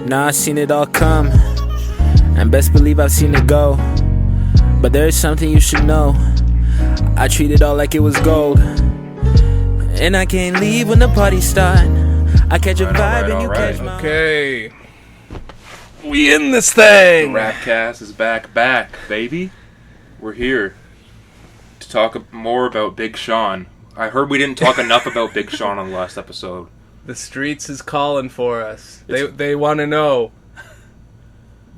Now I've seen it all come, and best believe I've seen it go. But there is something you should know. I treat it all like it was gold, and I can't leave when the party start. I catch a vibe and you catch my... Okay. We in this thing! The Rapcast is back, baby. We're here to talk more about Big Sean. I heard we didn't talk enough about Big Sean on the last episode. The streets is calling for us. They want to know,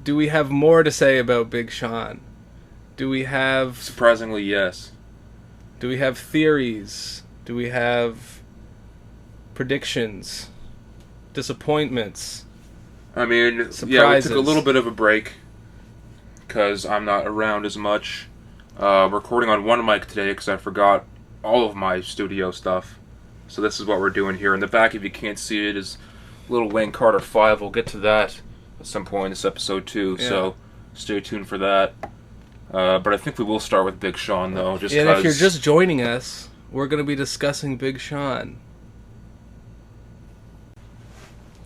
do we have more to say about Big Sean? Do we have... Surprisingly, yes. Do we have theories? Do we have predictions? Disappointments? I mean, surprises? Yeah, we took a little bit of a break because I'm not around as much. Recording on one mic today because I forgot all of my studio stuff. So this is what we're doing here. In the back, if you can't see it, is Lil Wayne Carter 5. We'll get to that at some point in this episode too. Yeah. So stay tuned for that. But I think we will start with Big Sean though. Just and if you're just joining us, we're going to be discussing Big Sean.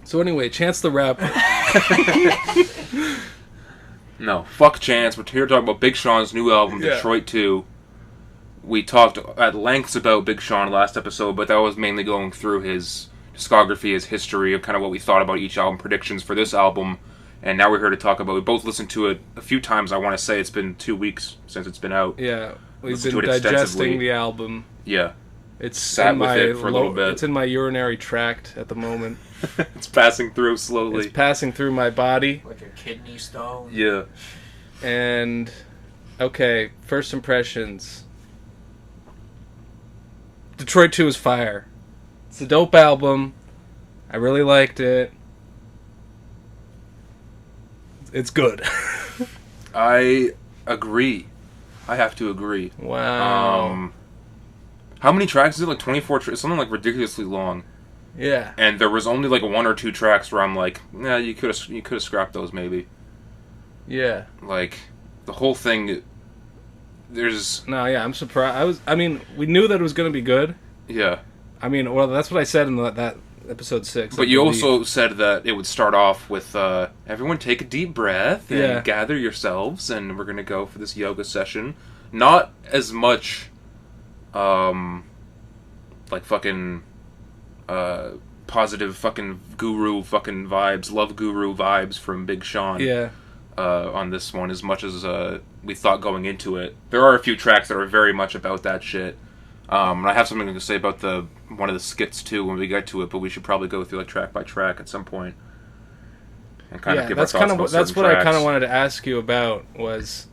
So anyway, Chance the Rapper. No, fuck Chance. We're here talking about Big Sean's new album, Detroit 2. We talked at lengths about Big Sean last episode, but that was mainly going through his discography, his history, of kind of what we thought about each album, predictions for this album. And now we're here to talk about... We both listened to it a few times. I want to say it's been 2 weeks since it's been out. Yeah, we've been digesting the album. Yeah. It's sat with it for a little bit. It's in my urinary tract at the moment. It's passing through slowly. It's passing through my body. Like a kidney stone. Yeah. And, okay, first impressions. Detroit 2 is fire. It's a dope album. I really liked it. It's good. I agree. I have to agree. Wow. How many tracks is it? Like 24 tracks? Something like ridiculously long. Yeah. And there was only like 1 or 2 tracks where I'm like, nah, you could have scrapped those maybe. Yeah. Like the whole thing. There's no, yeah, I'm surprised. We knew that it was going to be good. Yeah. I mean, well, that's what I said in that episode 6. But you also said that it would start off with everyone take a deep breath and gather yourselves, and we're going to go for this yoga session. Not as much, like fucking positive fucking guru fucking vibes, love guru vibes from Big Sean. Yeah. On this one, as much as we thought going into it. There are a few tracks that are very much about that shit. And I have something to say about one of the skits too when we get to it, but we should probably go through like track by track at some point and kind of give our thoughts about that's certain what tracks. I kind of wanted to ask you about, was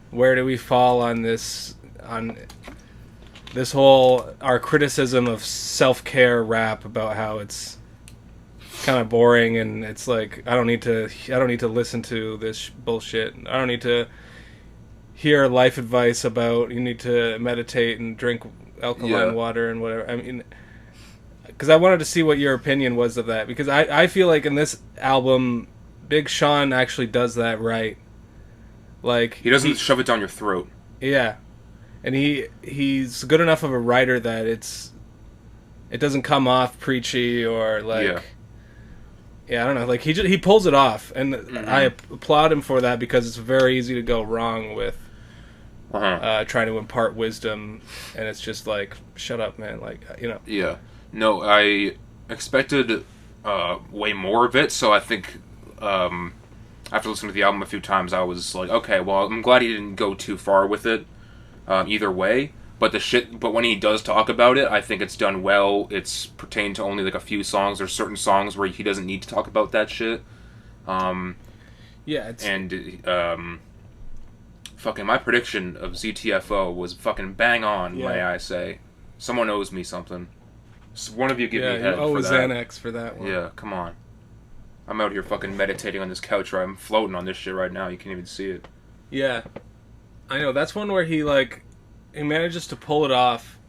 where do we fall on this whole our criticism of self-care rap, about how it's kind of boring and it's like I don't need to listen to this bullshit. I don't need to hear life advice about you need to meditate and drink alkaline water and whatever. I mean, because I wanted to see what your opinion was of that, because I feel like in this album Big Sean actually does that right. Like he doesn't shove it down your throat. Yeah. And he's good enough of a writer that it doesn't come off preachy or like I don't know, like he pulls it off, and I applaud him for that, because it's very easy to go wrong with trying to impart wisdom, and it's just like, shut up, man, like, you know. Yeah. No, I expected way more of it, so I think after listening to the album a few times, I was like, okay, well, I'm glad he didn't go too far with it either way. But when he does talk about it, I think it's done well. It's pertained to only like a few songs. There's certain songs where he doesn't need to talk about that shit. Fucking my prediction of ZTFO was fucking bang on, may I say. Someone owes me something. One of you give me a head for that. Xanax for that one. Yeah, come on. I'm out here fucking meditating on this couch, right? I'm floating on this shit right now. You can't even see it. Yeah. I know, that's one where he manages to pull it off,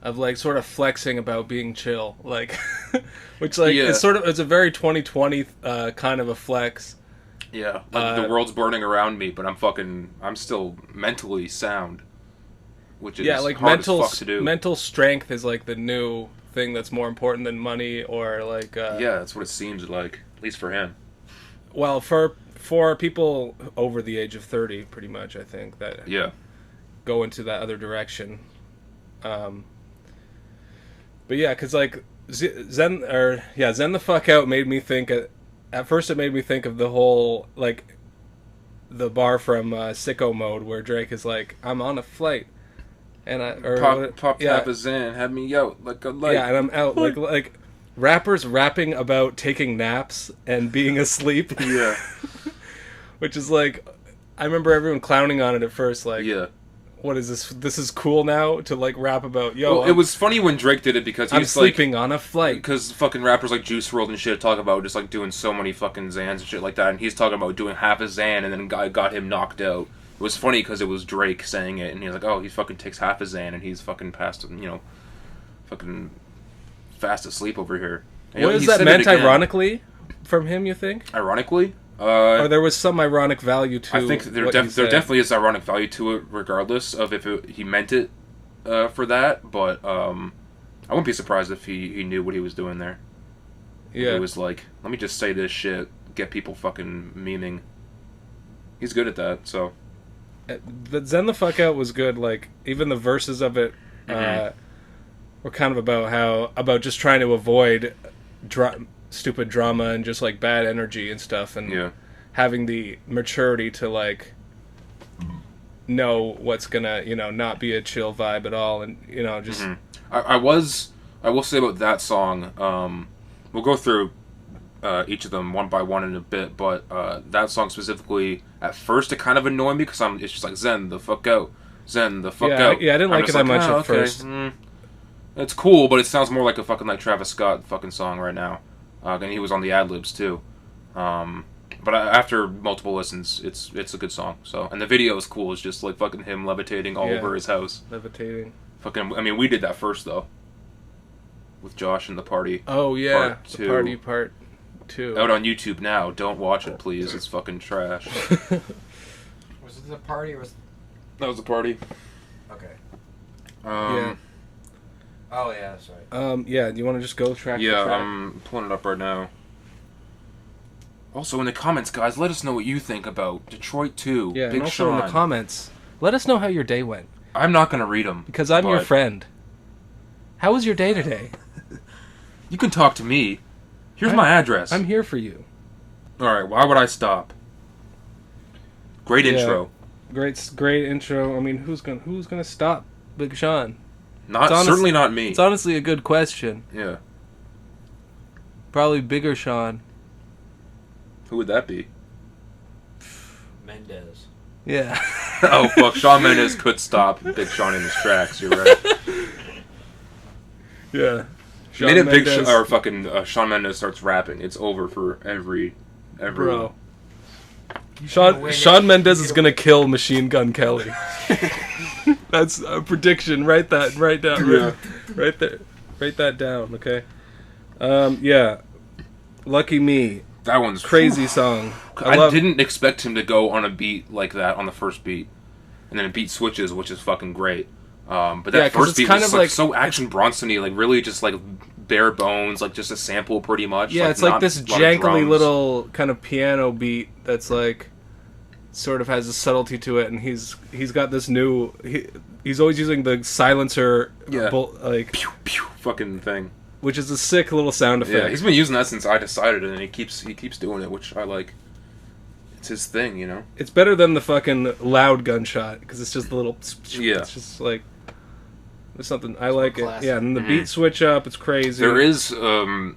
of like sort of flexing about being chill, like, which like it's a very 2020 kind of a flex. Yeah, like the world's burning around me, but I'm still mentally sound, which is like hard as fuck to do. Mental strength is like the new thing that's more important than money, or like that's what it seems like. least for him. Well, for people over the age of 30, pretty much, I think that go into that other direction. But yeah, because like Zen the Fuck Out made me think. At first, it made me think of the whole like the bar from Sicko Mode where Drake is like, "I'm on a flight," and pop tap a Zen, have me out like a light. Yeah, and I'm out like rappers rapping about taking naps and being asleep. Yeah. Which is like, I remember everyone clowning on it at first, like, what is this? This is cool now to like rap about. Well, it was funny when Drake did it because I'm sleeping on a flight. Because fucking rappers like Juice WRLD and shit talk about just like doing so many fucking Xans and shit like that, and he's talking about doing half a Xan and then got him knocked out. It was funny because it was Drake saying it, and he's like, oh, he fucking takes half a Xan and he's fucking fucking fast asleep over here. And, what is that meant ironically from him, you think? Ironically? Or there was some ironic value to it. I think there definitely is ironic value to it, regardless of if he meant it for that, but I wouldn't be surprised if he knew what he was doing there. Yeah. He was like, let me just say this shit, get people fucking memeing. He's good at that, so. But Zen the Fuck Out was good, like, even the verses of it were kind of about just trying to avoid stupid drama and just like bad energy and stuff, and having the maturity to like know what's gonna not be a chill vibe at all, and just I will say about that song, we'll go through each of them one by one in a bit, but that song specifically, at first it kind of annoyed me because it's just like Zen the fuck out, Zen the fuck out. I didn't like it that much at first. It's cool, but it sounds more like a fucking like Travis Scott fucking song right now. And he was on the ad-libs too. But after multiple listens, it's a good song. So, and the video is cool. It's just like fucking him levitating all over his house. Levitating. Fucking. I mean, we did that first though. With Josh and the Party. Oh yeah, the Party Part 2. Out on YouTube now. Don't watch it, please. It's fucking trash. Was it the Party or was? That was the Party. Okay. Yeah. Oh yeah, that's right. Do you want to just go track? Yeah, I'm pulling it up right now. Also, in the comments, guys, let us know what you think about Detroit 2. Yeah, Big and also Sean. in the comments, let us know how your day went. I'm not gonna read them because I'm your friend. How was your day today? You can talk to me. Here's my address. I'm here for you. All right. Why would I stop? Great intro. Great intro. I mean, who's gonna stop Big Sean? Certainly not me. It's honestly a good question. Yeah. Probably Bigger Sean. Who would that be? Mendez. Yeah. Oh fuck! Shawn Mendes could stop Big Sean in his tracks. You're right. Yeah. Shawn Mendes starts rapping. It's over for every. Bro. Shawn Mendes is gonna kill Machine Gun Kelly. That's a prediction. Write that down. Yeah. Right there. Write that down. Okay. Yeah. Lucky Me. That one's crazy song. I didn't expect him to go on a beat like that on the first beat, and then a beat switches, which is fucking great. But that first beat was like so Action Bronson-y, like really just like bare bones, like just a sample pretty much. Yeah, it's like this jankily little kind of piano beat that's like sort of has a subtlety to it, and he's got this new he's always using the silencer like pew pew fucking thing, which is a sick little sound effect. Yeah, he's been using that since I Decided, and he keeps doing it, which I like. It's his thing, you know. It's better than the fucking loud gunshot because it's just a little. Yeah. It's just like. There's something I like it. Yeah, and the beat switch up. It's crazy. There is a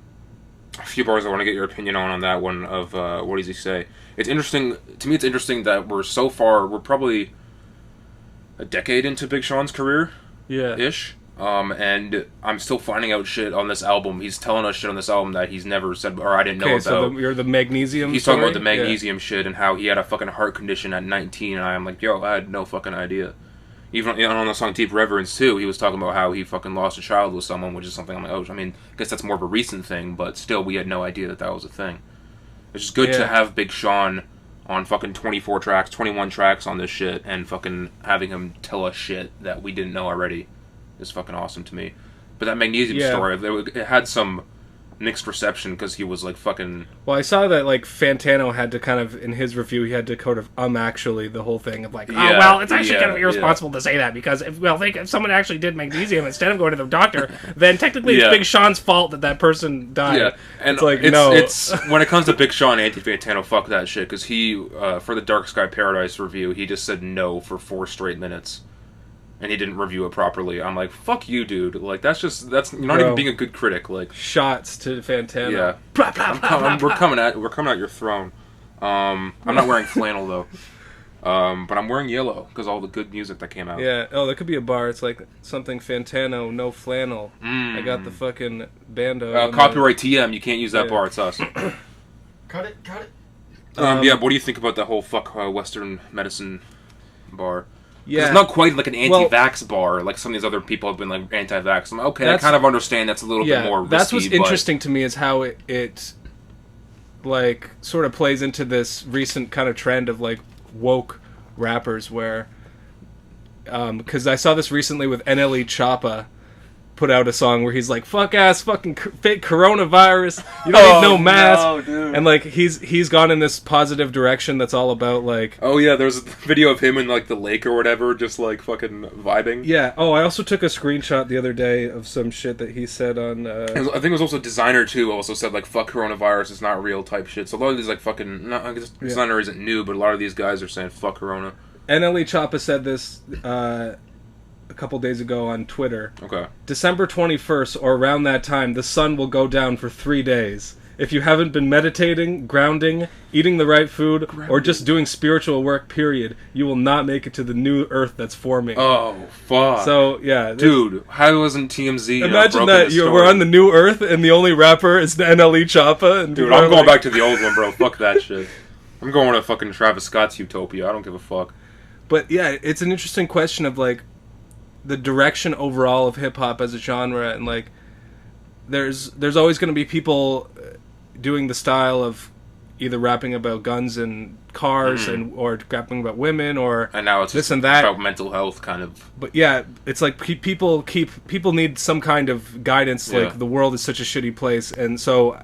few bars I want to get your opinion on that one. Of what does he say? It's interesting to me. It's interesting that we're probably a decade into Big Sean's career. Yeah. Ish. And I'm still finding out shit on this album. He's telling us shit on this album that he's never said, or I didn't know about. So you're the magnesium. He's talking about the magnesium shit and how he had a fucking heart condition at 19. And I'm like, yo, I had no fucking idea. Even on the song Deep Reverence too, he was talking about how he fucking lost a child with someone, which is something I'm like, oh, I mean, I guess that's more of a recent thing, but still, we had no idea that was a thing. It's just good to have Big Sean on fucking 24 tracks, 21 tracks on this shit, and fucking having him tell us shit that we didn't know already is fucking awesome to me. But that magnesium story, it had some mixed reception because he was like fucking. Well, I saw that like Fantano had to kind of in his review he had to kind of actually the whole thing of like it's actually kind of irresponsible to say that because if someone actually did magnesium instead of going to the doctor, then technically it's Big Sean's fault that person died. Yeah, and it's when it comes to Big Sean anti-Fantano, fuck that shit because he for the Dark Sky Paradise review he just said no for 4 straight minutes. And he didn't review it properly. I'm like, fuck you, dude. Like, that's you're not even being a good critic. Like, shots to Fantano. Yeah, blah, blah, blah, we're coming at your throne. I'm not wearing flannel though, but I'm wearing yellow because all the good music that came out. Yeah. Oh, that could be a bar. It's like something Fantano, no flannel. I got the fucking bando. Copyright TM. You can't use that bar. It's us. Cut it. Yeah. What do you think about that whole Western medicine bar? Yeah, it's not quite like an anti-vax bar, like some of these other people have been like anti-vax. I'm like, okay, I kind of understand that's a little bit more risky. That's what's interesting to me is how it like sort of plays into this recent kind of trend of like woke rappers where because I saw this recently with NLE Choppa put out a song where he's like, fuck ass fucking fake coronavirus, you don't need no mask. No, dude. And like he's gone in this positive direction that's all about like, oh yeah, there's a video of him in like the lake or whatever just like fucking vibing. Yeah. Oh, I also took a screenshot the other day of some shit that he said on I think it was also Designer too also said like fuck coronavirus, it's not real type shit. So a lot of these like fucking I guess Designer isn't new, but a lot of these guys are saying fuck corona. NLE Choppa said this a couple days ago on Twitter. Okay. December 21st, or around that time, the sun will go down for 3 days. If you haven't been meditating, grounding, eating the right food, or just doing spiritual work, period, you will not make it to the new earth that's forming. Oh, fuck. So, yeah. Dude, how wasn't TMZ imagine that we're on the new earth, and the only rapper is the NLE Choppa. And dude, I'm going back to the old one, bro. Fuck that shit. I'm going to fucking Travis Scott's Utopia. I don't give a fuck. But, yeah, it's an interesting question of, like, the direction overall of hip-hop as a genre, and like there's always going to be people doing the style of either rapping about guns and cars or rapping about women and now it's this and that about mental health kind of. But yeah, it's like people need some kind of guidance. Like the world is such a shitty place, and so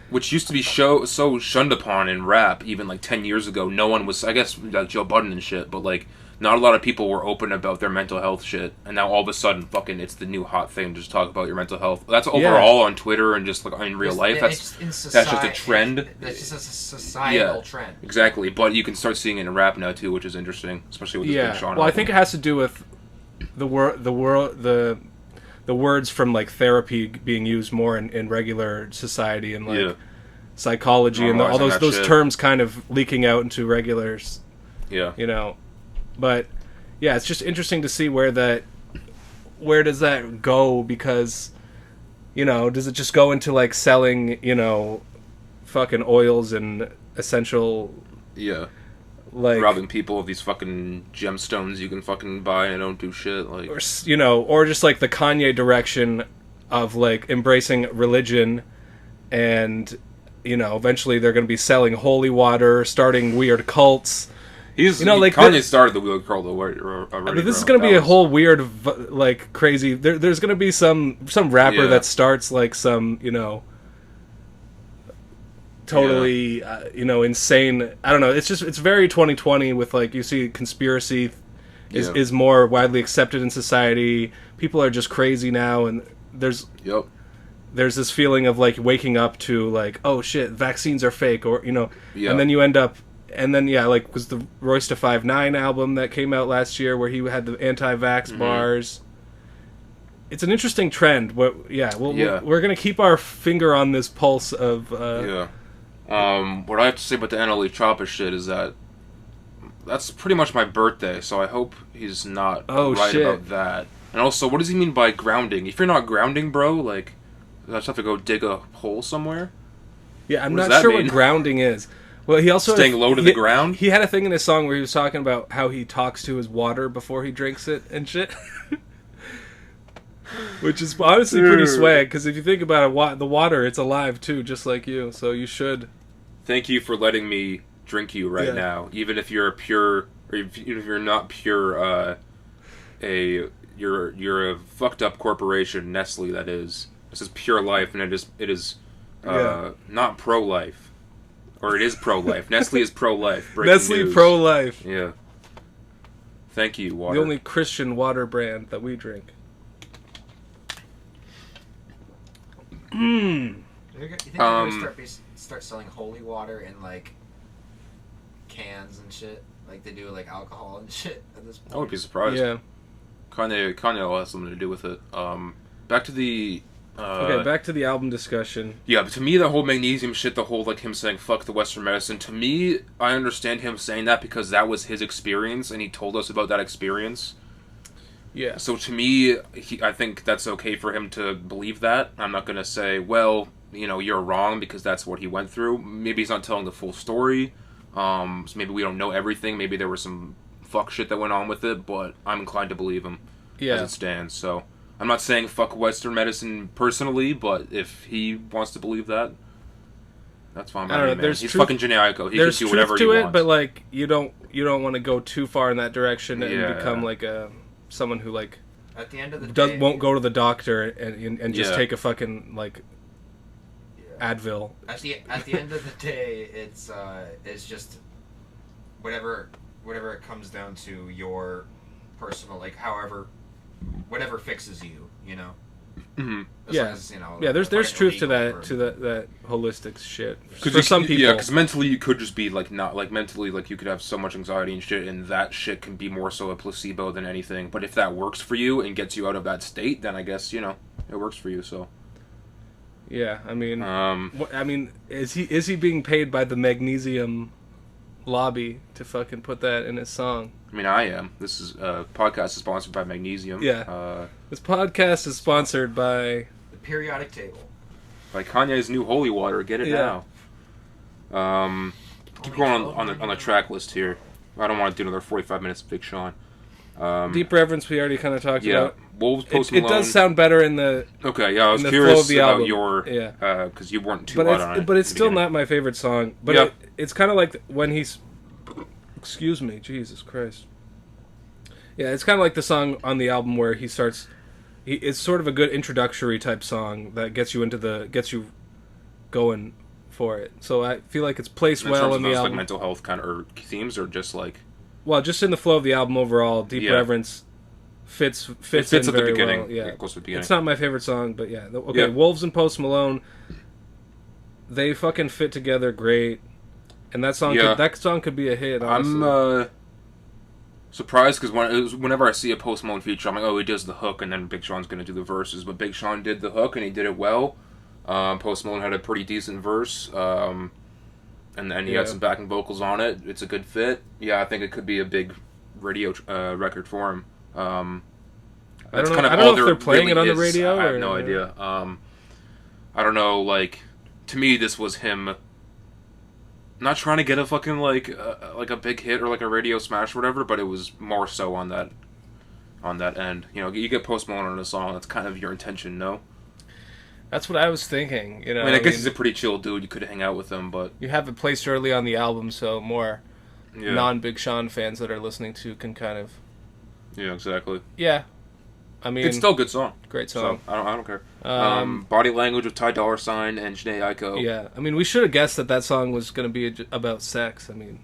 which used to be so shunned upon in rap even like 10 years ago. No one was, I guess, Joe Budden and shit, but like not a lot of people were open about their mental health shit, and now all of a sudden, fucking, it's the new hot thing to just talk about your mental health. That's overall on Twitter and just like in real life. That's just a trend. That's just a societal trend. Exactly, but you can start seeing it in rap now too, which is interesting, especially with this Big Sean. Well, I think it has to do with the words from like therapy being used more in regular society and like psychology and all those terms kind of leaking out into regulars. Yeah, you know. But yeah, it's just interesting to see where does that go, because does it just go into like selling fucking oils and essential like robbing people of these fucking gemstones you can fucking buy and don't do shit, like, or just like the Kanye direction of like embracing religion, and eventually they're going to be selling holy water, starting weird cults. Kanye started the weird cult already. This is going to be a whole weird, like, crazy. There's going to be some rapper that starts like some, totally, insane. I don't know. It's very 2020 with like you see conspiracy is more widely accepted in society. People are just crazy now, and there's this feeling of like waking up to like, oh shit, vaccines are fake, or and then you end up. And then, like, was the Royce da 5'9" album that came out last year where he had the anti-vax bars. It's an interesting trend. We're going to keep our finger on this pulse of... What I have to say about the NLE Choppa shit is that's pretty much my birthday, so I hope he's not about that. And also, what does he mean by grounding? If you're not grounding, bro, like, I just have to go dig a hole somewhere? Yeah, I'm not sure what grounding is. Well, he also staying low to the ground. He had a thing in his song where he was talking about how he talks to his water before he drinks it and shit, which is honestly pretty swag. Because if you think about it, the water, it's alive too, just like you. So you should. Thank you for letting me drink you right now, even if you're even if you're not pure. You're a fucked up corporation, Nestle. That is. This is pure life, and it is Not pro-life. Or it is pro-life. Nestle is pro-life. Nestle news. pro-life. Yeah. Thank you, water. The only Christian water brand that we drink. You think they're gonna start selling holy water in like cans and shit, like they do like alcohol and shit at this point? I would be surprised. Yeah. Kanye will have something to do with it. Back to the. Okay, back to the album discussion. Yeah, but to me, the whole magnesium shit, the whole like him saying "fuck the Western medicine." To me, I understand him saying that because that was his experience, and he told us about that experience. Yeah. So to me, I think that's okay for him to believe that. I'm not gonna say, well, you're wrong because that's what he went through. Maybe he's not telling the full story. So maybe we don't know everything. Maybe there was some fuck shit that went on with it, but I'm inclined to believe him as it stands. So I'm not saying fuck Western medicine personally, but if he wants to believe that, that's fine. I don't know. He's fucking Jhené Aiko. He can do whatever he wants. There's truth to it, wants. but like you don't want to go too far in that direction and become like someone who like at the end of the day won't go to the doctor and just take a fucking like Advil. At the end of the day, it's just whatever it comes down to, your personal, like, whatever fixes you, Mm-hmm. As, there's truth to that holistic shit for some people. Yeah, because mentally you could just be like not like mentally like you could have so much anxiety and shit, and that shit can be more so a placebo than anything. But if that works for you and gets you out of that state, then I guess it works for you. So. Yeah, I mean, is he being paid by the magnesium lobby to fucking put that in his song? I mean, I am. This is podcast is sponsored by Magnesium. Yeah. This podcast is sponsored by the periodic table. By Kanye's new holy water. Get it now. Keep going on the track list here. I don't want to do another 45 minutes of Big Sean. Deep Reverence we already kind of talked about. Wolves, Post Malone. It does sound better in the. Okay, yeah, I was curious about your because you weren't too hot on it. But it's still not my favorite song. But it's kind of like when he's. Excuse me, Jesus Christ. Yeah, it's kind of like the song on the album where he starts. It's sort of a good introductory type song that gets you going for it. So I feel like it's placed well in the album. Like mental health kind of or themes, or just like. Well, just in the flow of the album overall, Deep Reverence fits in at the very beginning. well. Yeah, close to the beginning. It's not my favorite song, but yeah. Okay, Wolves and Post Malone, they fucking fit together great, and that song could be a hit. Honestly. I'm surprised because whenever I see a Post Malone feature, I'm like, oh, he does the hook, and then Big Sean's gonna do the verses. But Big Sean did the hook, and he did it well. Post Malone had a pretty decent verse. And then he had some backing vocals on it. It's a good fit. Yeah, I think it could be a big radio record for him. I don't know if they're playing it on the radio. I have no idea. I don't know. Like, to me, this was him not trying to get a fucking like a big hit or like a radio smash or whatever, but it was more so on that end. You get Post Malone on a song. That's kind of your intention, no? That's what I was thinking. I mean, I guess he's a pretty chill dude. You could hang out with him, but you have it placed early on the album, so more non-Big Sean fans that are listening to can kind of. Yeah, exactly. Yeah, I mean, it's still a good song. Great song. So, I don't care. Body Language with Ty Dolla $ign and Jhené Aiko. Yeah, I mean, we should have guessed that song was going to be about sex. I mean,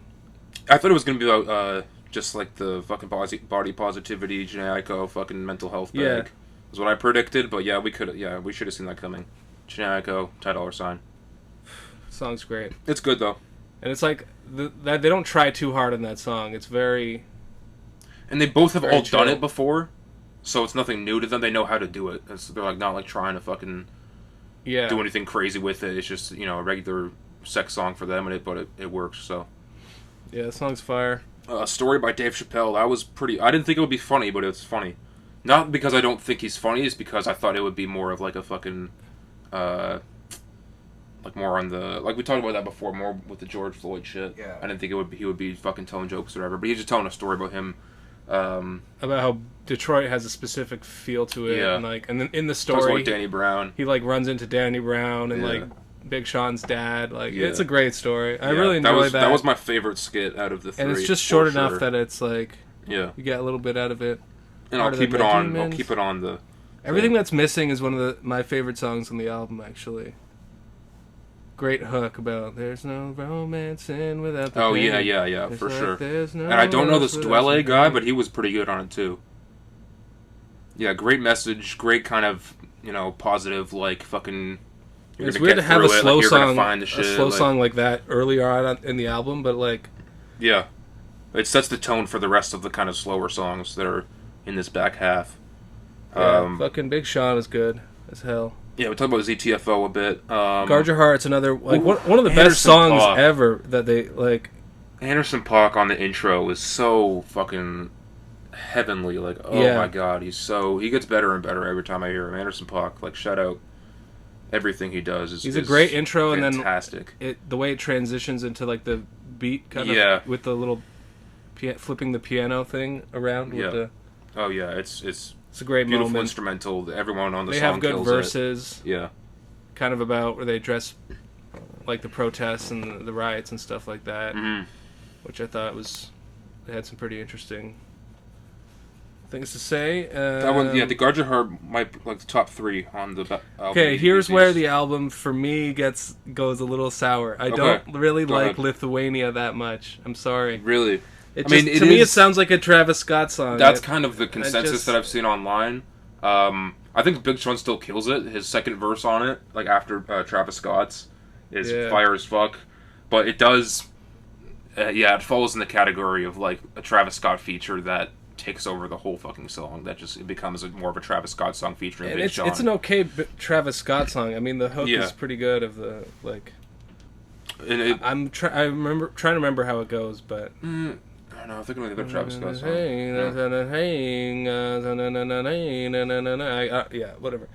I thought it was going to be about just like the fucking body positivity, Jhené Aiko, fucking mental health bag. Yeah. Is what I predicted, but we should have seen that coming. Jhené Aiko, Ty Dolla $ign. Song's great. It's good though, and it's like they don't try too hard on that song. It's very, and they both have all done it before, so it's nothing new to them. They know how to do it. They're like not like trying to fucking do anything crazy with it. It's just a regular sex song for them, but it works. So yeah, the song's fire. Story by Dave Chappelle. That was pretty. I didn't think it would be funny, but it's funny. Not because I don't think he's funny, it's because I thought it would be more of like a fucking, like more on the, like we talked about that before, more with the George Floyd shit. Yeah. I didn't think he would be fucking telling jokes or whatever, but he's just telling a story about him. About how Detroit has a specific feel to it, and then in the story, talks about Danny Brown. He like runs into Danny Brown and like Big Sean's dad. Like it's a great story. I really enjoyed that. That was my favorite skit out of the three. And it's just short enough that it's like you get a little bit out of it. And I'll keep it on the. Everything that's missing is one of my favorite songs on the album, actually. great hook about there's no romance in without the Oh, pain. yeah, It's for like sure. there's no And I don't know this rose without Dwelle some guy, pain. but he was pretty good on it, too. Yeah, great message, great kind of, positive, like, fucking... It's weird to have a slow song, find the shit, a slow song like that earlier on in the album, but like... Yeah. It sets the tone for the rest of the kind of slower songs that are in this back half. Yeah, fucking Big Sean is good as hell. Yeah, we talked about ZTFO a bit. Guard Your Heart's another, like, one of the Anderson best songs .Paak. ever that they, like... Anderson .Paak on the intro is so fucking heavenly. Like, oh Yeah. my god, he gets better and better every time I hear him. Anderson .Paak, like, shout out. Everything he does is He's a great intro, fantastic. and then the way it transitions into, like, the beat kind of... Yeah. With the little flipping the piano thing around. Yeah. With the, Oh yeah, it's a great beautiful moment. instrumental. Everyone on the They song have good kills verses. it. Yeah. Kind of about where they address, like, the protests and the riots and stuff like that. Mm-hmm. Which I thought they had some pretty interesting things to say. That one, yeah, the Guard Your Heart might be like the top 3 on the album. Okay, here's where the album for me goes a little sour. I don't really Go like ahead. Lithuania that much. I'm sorry. Really. It I mean, to me it sounds like a Travis Scott song. That's kind of the consensus just- that I've seen online. I think Big Sean still kills it. His second verse on it, like after Travis Scott's, is fire as fuck. But it does, it falls in the category of like a Travis Scott feature that takes over the whole fucking song. That just it becomes more of a Travis Scott song featuring and Big it's Sean. it's an okay Travis Scott song. I mean, the hook Yeah. is pretty good. Of the like, And I remember trying to remember how it goes, but I don't know. I'm thinking of the other Travis Scott song. Yeah, whatever.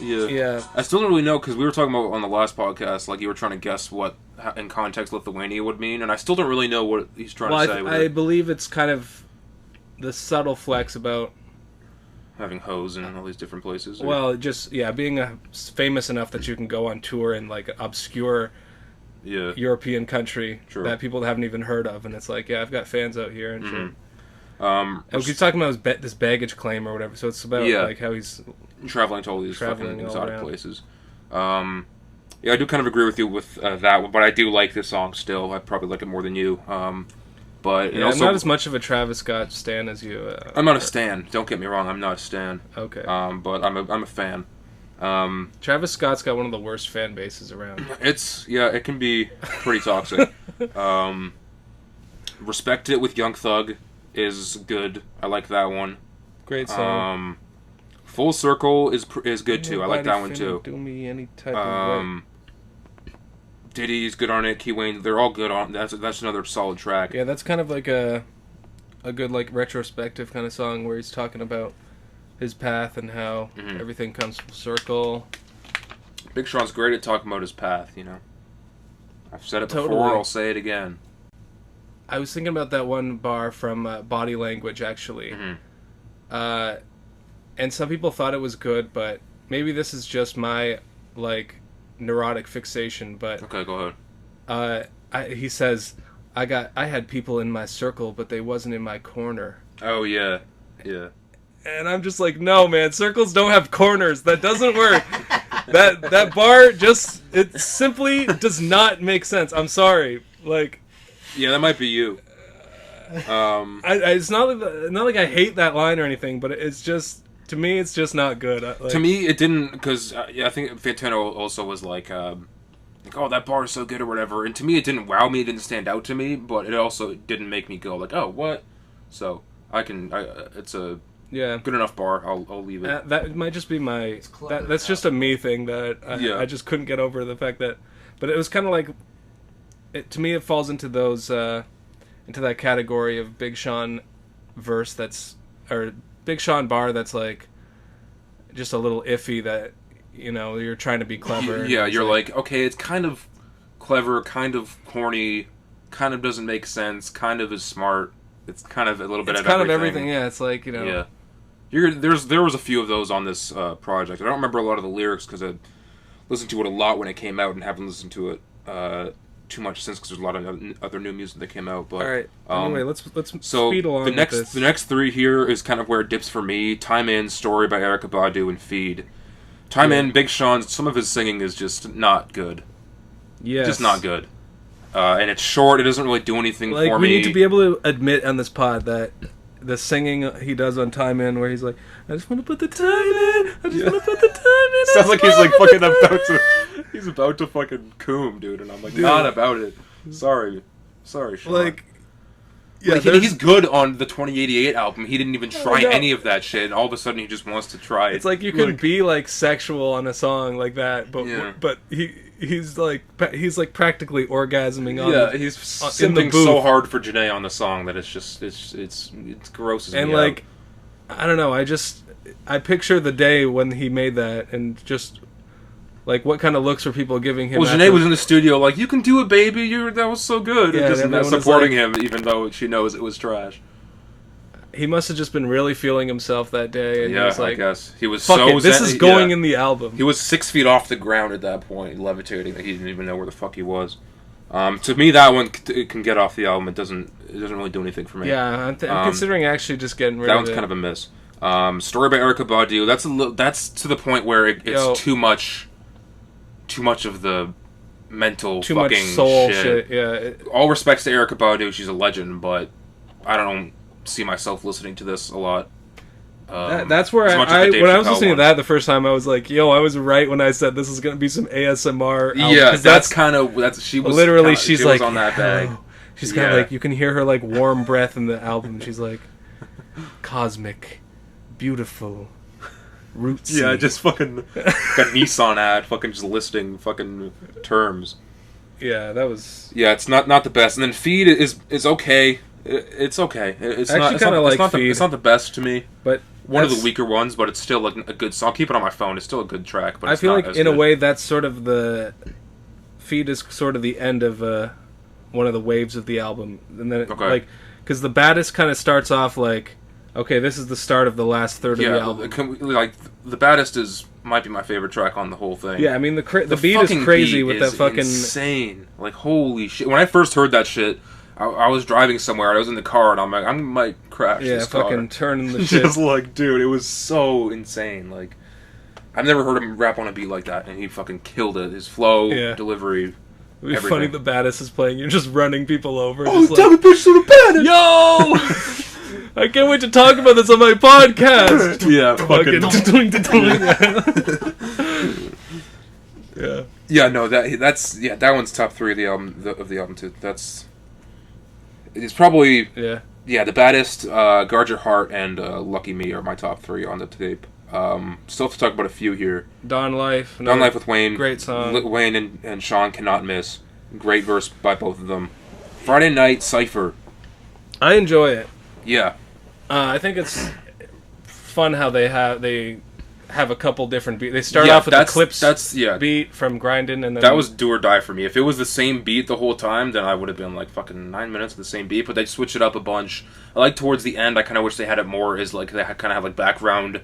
Yeah. Yeah. I still don't really know because we were talking about on the last podcast, like you were trying to guess what in context Lithuania would mean, and I still don't really know what he's trying to say with I it. believe it's kind of the subtle flex about Having hoes in all these different places. or- well, just being famous enough that you can go on tour in like obscure yeah. European country True. that people haven't even heard of, and it's like, I've got fans out here and shit. Um, And he's talking about this baggage claim or whatever, so it's about like how he's traveling to all these Traveling fucking all exotic around. places. Yeah, I do kind of agree with you with that one, but I do like this song still. I probably like it more than you. But it I'm also, not as much of a Travis Scott stan as you. I'm not a stan. Don't get me wrong. I'm not a stan. Okay. But I'm a fan. Travis Scott's got one of the worst fan bases around. It can be pretty toxic. Respect It with Young Thug is good. I like that one. Great song. Full Circle is good too. I like that one too. Do me any type of way. Diddy's good on it. Key Wayne, they're all good on. That's another solid track. Yeah, that's kind of like a good like retrospective kind of song where he's talking about his path and how everything comes full circle. Big Sean's great at talking about his path. I've said it Totally. before. I'll say it again. I was thinking about that one bar from Body Language actually, and some people thought it was good, but maybe this is just my like neurotic fixation. But Okay, go ahead. he says, I had people in my circle, but they wasn't in my corner. Oh yeah, yeah. And I'm just like, no, man, circles don't have corners. That doesn't work. that bar just, it simply does not make sense. I'm sorry. Like, Yeah, that might be you. it's not like I hate that line or anything, but it's just, to me, it's just not good. To me, it didn't, because I think Fantano also was like, oh, that bar is so good or whatever. And to me, it didn't wow me. It didn't stand out to me, but it also didn't make me go like, oh, what? So it's a good enough bar. I'll leave it. That might just be my, clever, that's just a me thing that I just couldn't get over the fact that, but it was kind of like, to me, it falls into those, into that category of Big Sean verse or Big Sean bar that's like just a little iffy that, you're trying to be clever. Yeah, you're like, okay, it's kind of clever, kind of corny, kind of doesn't make sense, kind of is smart. It's kind of a little bit it's of kind everything. of everything, yeah. It's like, Yeah. There was a few of those on this project. I don't remember a lot of the lyrics because I listened to it a lot when it came out and haven't listened to it too much since because there's a lot of other new music that came out. But all right. Anyway, let's so speed along the next with this. the next three here is kind of where it dips for me. Time In, Story by Erykah Badu, and Feed. Time In, Big Sean, some of his singing is just not good. Yes. Just not good. And it's short, it doesn't really do anything like, for we me. need to be able to admit on this pod that the singing he does on Time In, where he's like, I just want to put the time in, I just want to put the time in. Sounds like he's like fucking about to... He's about to fucking coom, dude, and I'm like, not about it. Sorry, Sean. Like... Yeah, like, he's good on the 2088 album. He didn't even try any of that shit, and all of a sudden he just wants to try it. It's like you can be like sexual on a song like that, but he's like practically orgasming on. Yeah, he's simping so hard for Janae on the song that it's just it's gross. And like, I don't know. I picture the day when he made that, and just like what kind of looks were people giving him? Well, Janae was in the studio like, "You can do it, baby. That was so good," yeah, and just supporting him, even though she knows it was trash. He must have just been really feeling himself that day, and yeah, he was like, I guess he was Fuck so. This is going in the album. He was 6 feet off the ground at that point, levitating. That he didn't even know where the fuck he was. To me, that one can get off the album. It doesn't really do anything for me. Yeah, I'm considering actually just getting rid of it. That one's kind of a miss. Story by Erykah Badu. That's to the point where it's too much of the mental too fucking much soul shit. Yeah. All respects to Erykah Badu, she's a legend, but I don't see myself listening to this a lot. That's where when I was listening to that the first time, I was like, "Yo, I was right when I said this is gonna be some ASMR." Album. Yeah, she was literally. She's like on that bag. She's kind of like, you can hear her like warm breath in the album. She's like, cosmic, beautiful. Rootsy. Yeah, just fucking like a Nissan ad, fucking just listing fucking terms. Yeah, that was. Yeah, it's not the best. And then Feed is okay. It's okay. It's actually kind of like Feed. It's not the best to me, but one of the weaker ones. But it's still like a good song. I'll keep it on my phone. It's still a good track. But I feel like in a way that's sort of the Feed is sort of the end of one of the waves of the album, and then like because the Baddest kind of starts off like. Okay, this is the start of the last third of the album. Like the Baddest might be my favorite track on the whole thing. Yeah, I mean the beat is crazy with that fucking insane. Like holy shit! When I first heard that shit, I was driving somewhere. And I was in the car, and I'm like, I might crash. Yeah, this car. fucking turning the shit. Just like, dude, it was so insane. Like, I've never heard him rap on a beat like that, and he fucking killed it. His flow, delivery. It'd be funny. The Baddest is playing. You're just running people over. Oh, just tell me, bitch, to the Baddest. Yo. I can't wait to talk about this on my podcast. Yeah, fucking. Yeah. Yeah, no, that one's top 3 of the album too. It's probably the Baddest, Guard Your Heart, and Lucky Me are my top 3 on the tape. Still have to talk about a few here. Don Life with Wayne, great song. Wayne and Sean cannot miss. Great verse by both of them. Friday Night Cypher. I enjoy it. Yeah. I think it's fun how they have a couple different beats. They start off with the Clips beat from Grindin', and then that was do or die for me. If it was the same beat the whole time, then I would have been like fucking 9 minutes of the same beat. But they switch it up a bunch. I like towards the end. I kind of wish they had it more. Is like they kind of have like background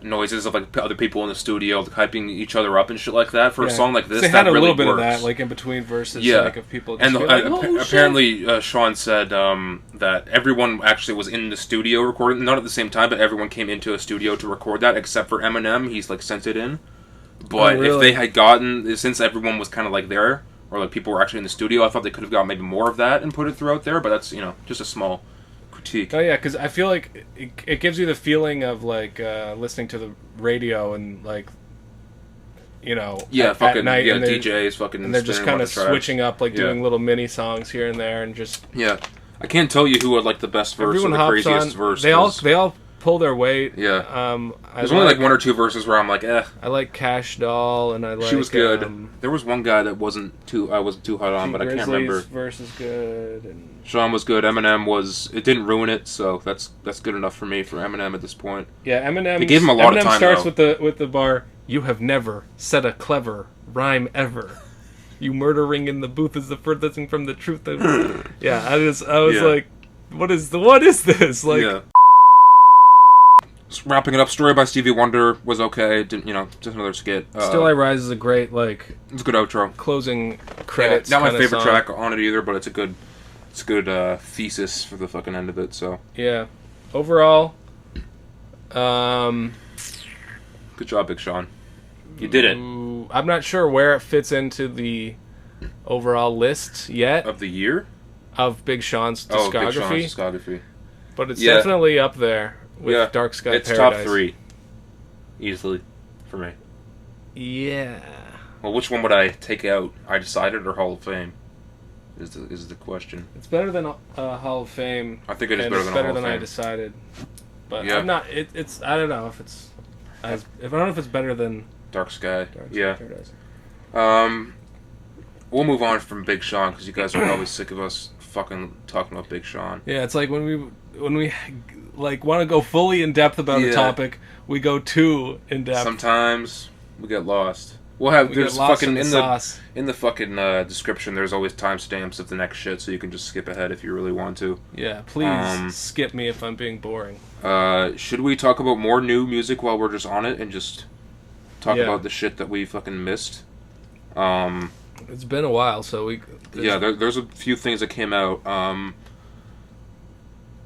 noises of like other people in the studio like, hyping each other up and shit like that for a song like this. They had a really little bit works. of that like in between verses. Yeah, like of people. Just and apparently Sean said that everyone actually was in the studio recording, not at the same time, but everyone came into a studio to record that except for Eminem. He's like sent it in, but if they had gotten, since everyone was kind of like there or like people were actually in the studio, I thought they could have got maybe more of that and put it throughout there. But that's just a small critique. Oh yeah, because I feel like it gives you the feeling of like listening to the radio and like at night, and DJs fucking, and they're just kind of switching up, like doing little mini songs here and there, and just I can't tell you who had like the best verse or the craziest verse. They all pull their weight. Yeah. There's only like 1 or 2 verses where I'm like, eh. I like Cash Doll, and I like. She was good. There was one guy that I wasn't too hot on, but I can't remember. Verse is good, and Sean was good. Eminem it didn't ruin it, so that's good enough for me for Eminem at this point. Yeah, Eminem. They gave him a lot of time. Eminem starts with the bar. You have never said a clever rhyme ever. You murdering in the booth is the furthest thing from the truth. Yeah, I was like, what is this? Like. Yeah. Wrapping it up, Story by Stevie Wonder was okay. Just another skit. Still I Rise is a great it's a good outro. Closing credits. Not my favorite track on it either, but it's a good thesis for the fucking end of it. So yeah, overall, good Good job, Big Sean. You did it. Ooh, I'm not sure where it fits into the overall list yet Of the year? of Big Sean's Oh, discography, Big Sean's discography. but it's Yeah. definitely up there with Dark Sky it's Paradise. top 3. Easily. For me. Yeah. Well, which one would I take out? I Decided or Hall of Fame? Is the question. It's better than Hall of Fame. I think it is and better it's than better Hall of than I Fame. Decided. But Yeah. I'm not. It's. I don't know if it's. I don't know if it's better than Dark Sky. Dark Sky Yeah. Paradise. We'll move on from Big Sean because you guys are probably sick of us fucking talking about Big Sean. Yeah, it's like when we like want to go fully in depth about a Yeah. topic, we go too in depth. Sometimes we get lost. We'll have We there's get lost fucking in the sauce. in the fucking description. There's always timestamps of the next shit, so you can just skip ahead if you really want to. Yeah, please skip me if I'm being boring. Should we talk about more new music while we're just on it and just talk Yeah. about the shit that we fucking missed? It's been a while, so There's a few things that came out.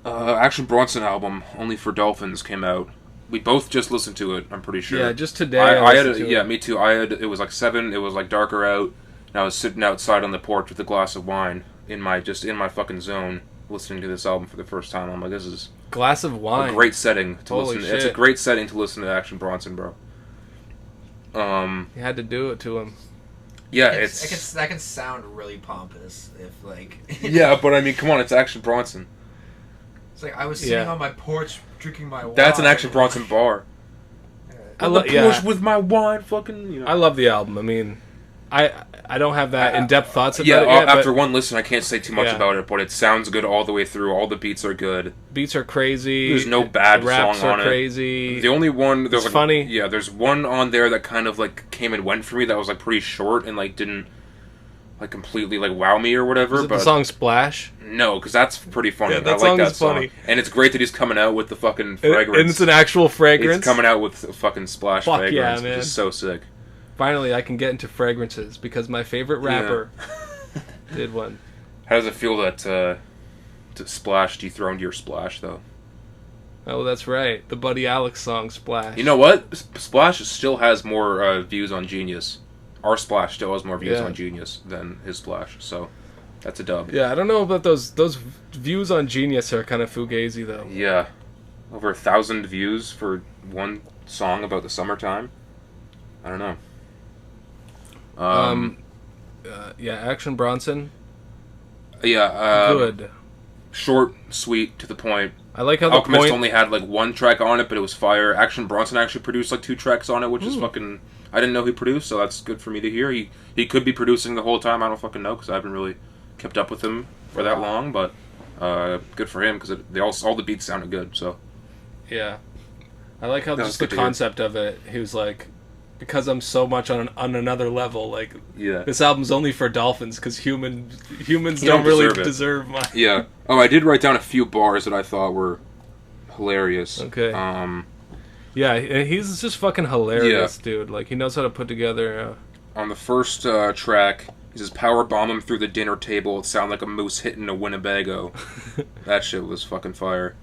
Action Bronson album, Only for Dolphins, came out. We both just listened to it, I'm pretty sure. Yeah, just today. I had listened to yeah, it. me too. It was like 7, it was like darker out, and I was sitting outside on the porch with a glass of wine in my fucking zone, listening to this album for the first time. I'm like, this is Glass of wine. a great setting to Holy listen. It's a shit. great setting to listen to Action Bronson, bro. You had to do it to him. Yeah, that can sound really pompous if like. yeah, but I mean, come on, it's Action Bronson. It's like I was sitting on my porch drinking my wine. That's an Action Bronson bar. I On love. the Yeah, porch with my wine, fucking. You know. I love the album. I mean, I don't have that in depth thoughts about Yeah, it yet, after but one listen, I can't say too much Yeah. about it, but it sounds good all the way through. All the beats are good. beats are crazy. There's no bad the raps song on are it. crazy. The only one there's It's like, funny. Yeah, there's one on there that kind of like came and went for me that was like pretty short and like didn't like completely like wow me or whatever. Is it but the song Splash? no, because that's pretty funny. Yeah, that I song like that is song. funny. And it's great that he's coming out with the fucking fragrance. And it's an actual fragrance. He's coming out with a fucking Splash Fuck fragrance, yeah, which man. is so sick. Finally, I can get into fragrances because my favorite rapper did one. How does it feel that Splash dethroned your Splash though? Oh, that's right. The Buddy Alex song Splash. You know what? Splash still has more views on Genius. Our Splash still has more views Yeah. on Genius than his Splash, so that's a dub. Yeah, I don't know about those views on Genius are kind of fugazi though. Yeah. Over 1,000 views for one song about the summertime? I don't know. Yeah, Action Bronson. Yeah, Good. short, sweet, to the point. I like how the Alchemist point. only had like one track on it, but it was fire. Action Bronson actually produced like 2 tracks on it, which is fucking... I didn't know he produced, so that's good for me to hear. He could be producing the whole time, I don't fucking know, because I haven't really kept up with him for that long, but good for him, because all the beats sounded good, so... Yeah, I like how That was just the good to hear. concept of it. He was like, because I'm so much on another level. Like Yeah. this album's only for dolphins because humans You don't really deserve it. deserve my. Yeah. Oh, I did write down a few bars that I thought were hilarious. Okay. Yeah, he's just fucking hilarious, Yeah. dude. Like he knows how to put together. On the first track, he says, "Power bomb him through the dinner table. It sounded like a moose hitting a Winnebago." That shit was fucking fire.